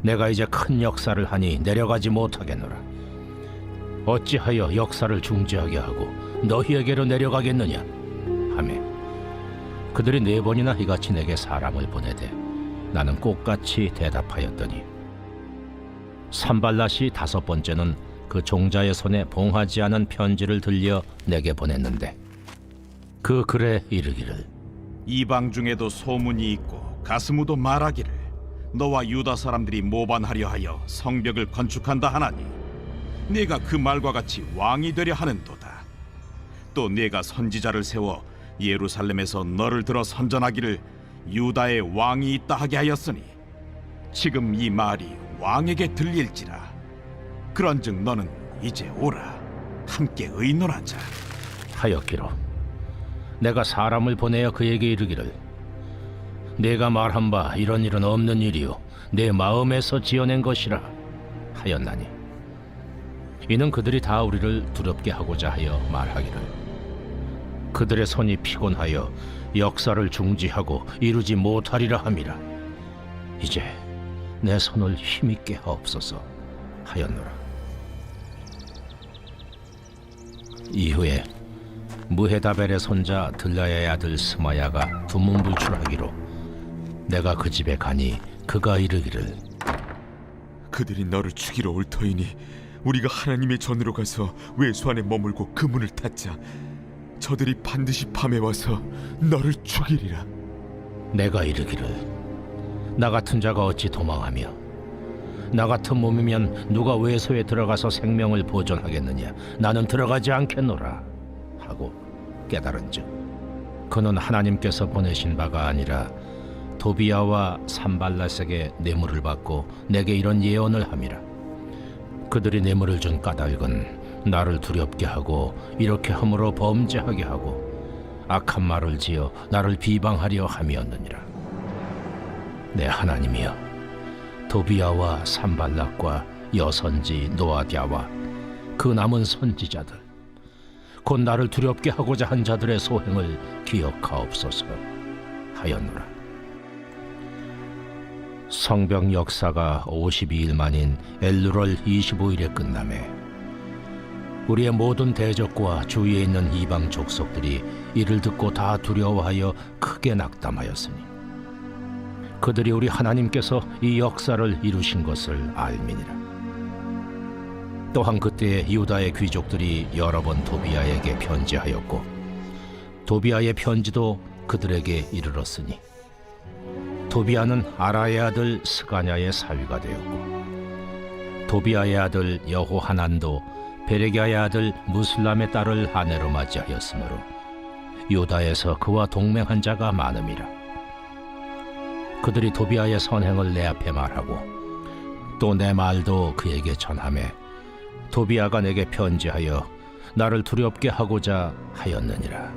내가 이제 큰 역사를 하니 내려가지 못하겠노라. 어찌하여 역사를 중지하게 하고 너희에게로 내려가겠느냐 하매 그들이 4번이나 이같이 내게 사람을 보내되 나는 똑같이 대답하였더니 산발랏이 5번째는 그 종자의 손에 봉하지 않은 편지를 들려 내게 보냈는데 그 글에 이르기를 이방 중에도 소문이 있고 가스무도 말하기를 너와 유다 사람들이 모반하려 하여 성벽을 건축한다 하나니 네가 그 말과 같이 왕이 되려 하는도다. 또 네가 선지자를 세워 예루살렘에서 너를 들어 선전하기를 유다의 왕이 있다 하게 하였으니 지금 이 말이 왕에게 들릴지라. 그런즉 너는 이제 오라, 함께 의논하자 하였기로 내가 사람을 보내어 그에게 이르기를 내가 말한 바 이런 일은 없는 일이요 내 마음에서 지어낸 것이라 하였나니 이는 그들이 다 우리를 두렵게 하고자 하여 말하기를 그들의 손이 피곤하여 역사를 중지하고 이루지 못하리라 함이라. 이제 내 손을 힘있게 하옵소서 하였노라. 이후에 무헤다벨의 손자 들라야의 아들 스마야가 두문불출하기로 내가 그 집에 가니 그가 이르기를 그들이 너를 죽이러 올 터이니 우리가 하나님의 전으로 가서 외수 안에 머물고 그 문을 닫자. 저들이 반드시 밤에 와서 너를 죽이리라. 내가 이르기를 나 같은 자가 어찌 도망하며 나 같은 몸이면 누가 외소에 들어가서 생명을 보존하겠느냐. 나는 들어가지 않겠노라 하고 깨달은즉 그는 하나님께서 보내신 바가 아니라 도비야와 산발랏에게 뇌물을 받고 내게 이런 예언을 함이라. 그들이 뇌물을 준 까닭은 나를 두렵게 하고 이렇게 함으로 범죄하게 하고 악한 말을 지어 나를 비방하려 함이었느니라. 내 하나님이여, 도비야와 산발랏과 여선지 노아디아와 그 남은 선지자들 곧 나를 두렵게 하고자 한 자들의 소행을 기억하옵소서 하였노라. 성벽 역사가 52일 만인 엘루럴 25일에 끝나매 우리의 모든 대적과 주위에 있는 이방 족속들이 이를 듣고 다 두려워하여 크게 낙담하였으니 그들이 우리 하나님께서 이 역사를 이루신 것을 알미니라. 또한 그때 유다의 귀족들이 여러 번 도비야에게 편지하였고 도비야의 편지도 그들에게 이르렀으니 도비야는 아라의 아들 스가냐의 사위가 되었고 도비야의 아들 여호하난도 베레기야의 아들 무슬람의 딸을 아내로 맞이하였으므로 유다에서 그와 동맹한 자가 많음이라. 그들이 도비야의 선행을 내 앞에 말하고 또 내 말도 그에게 전하매 도비야가 내게 편지하여 나를 두렵게 하고자 하였느니라.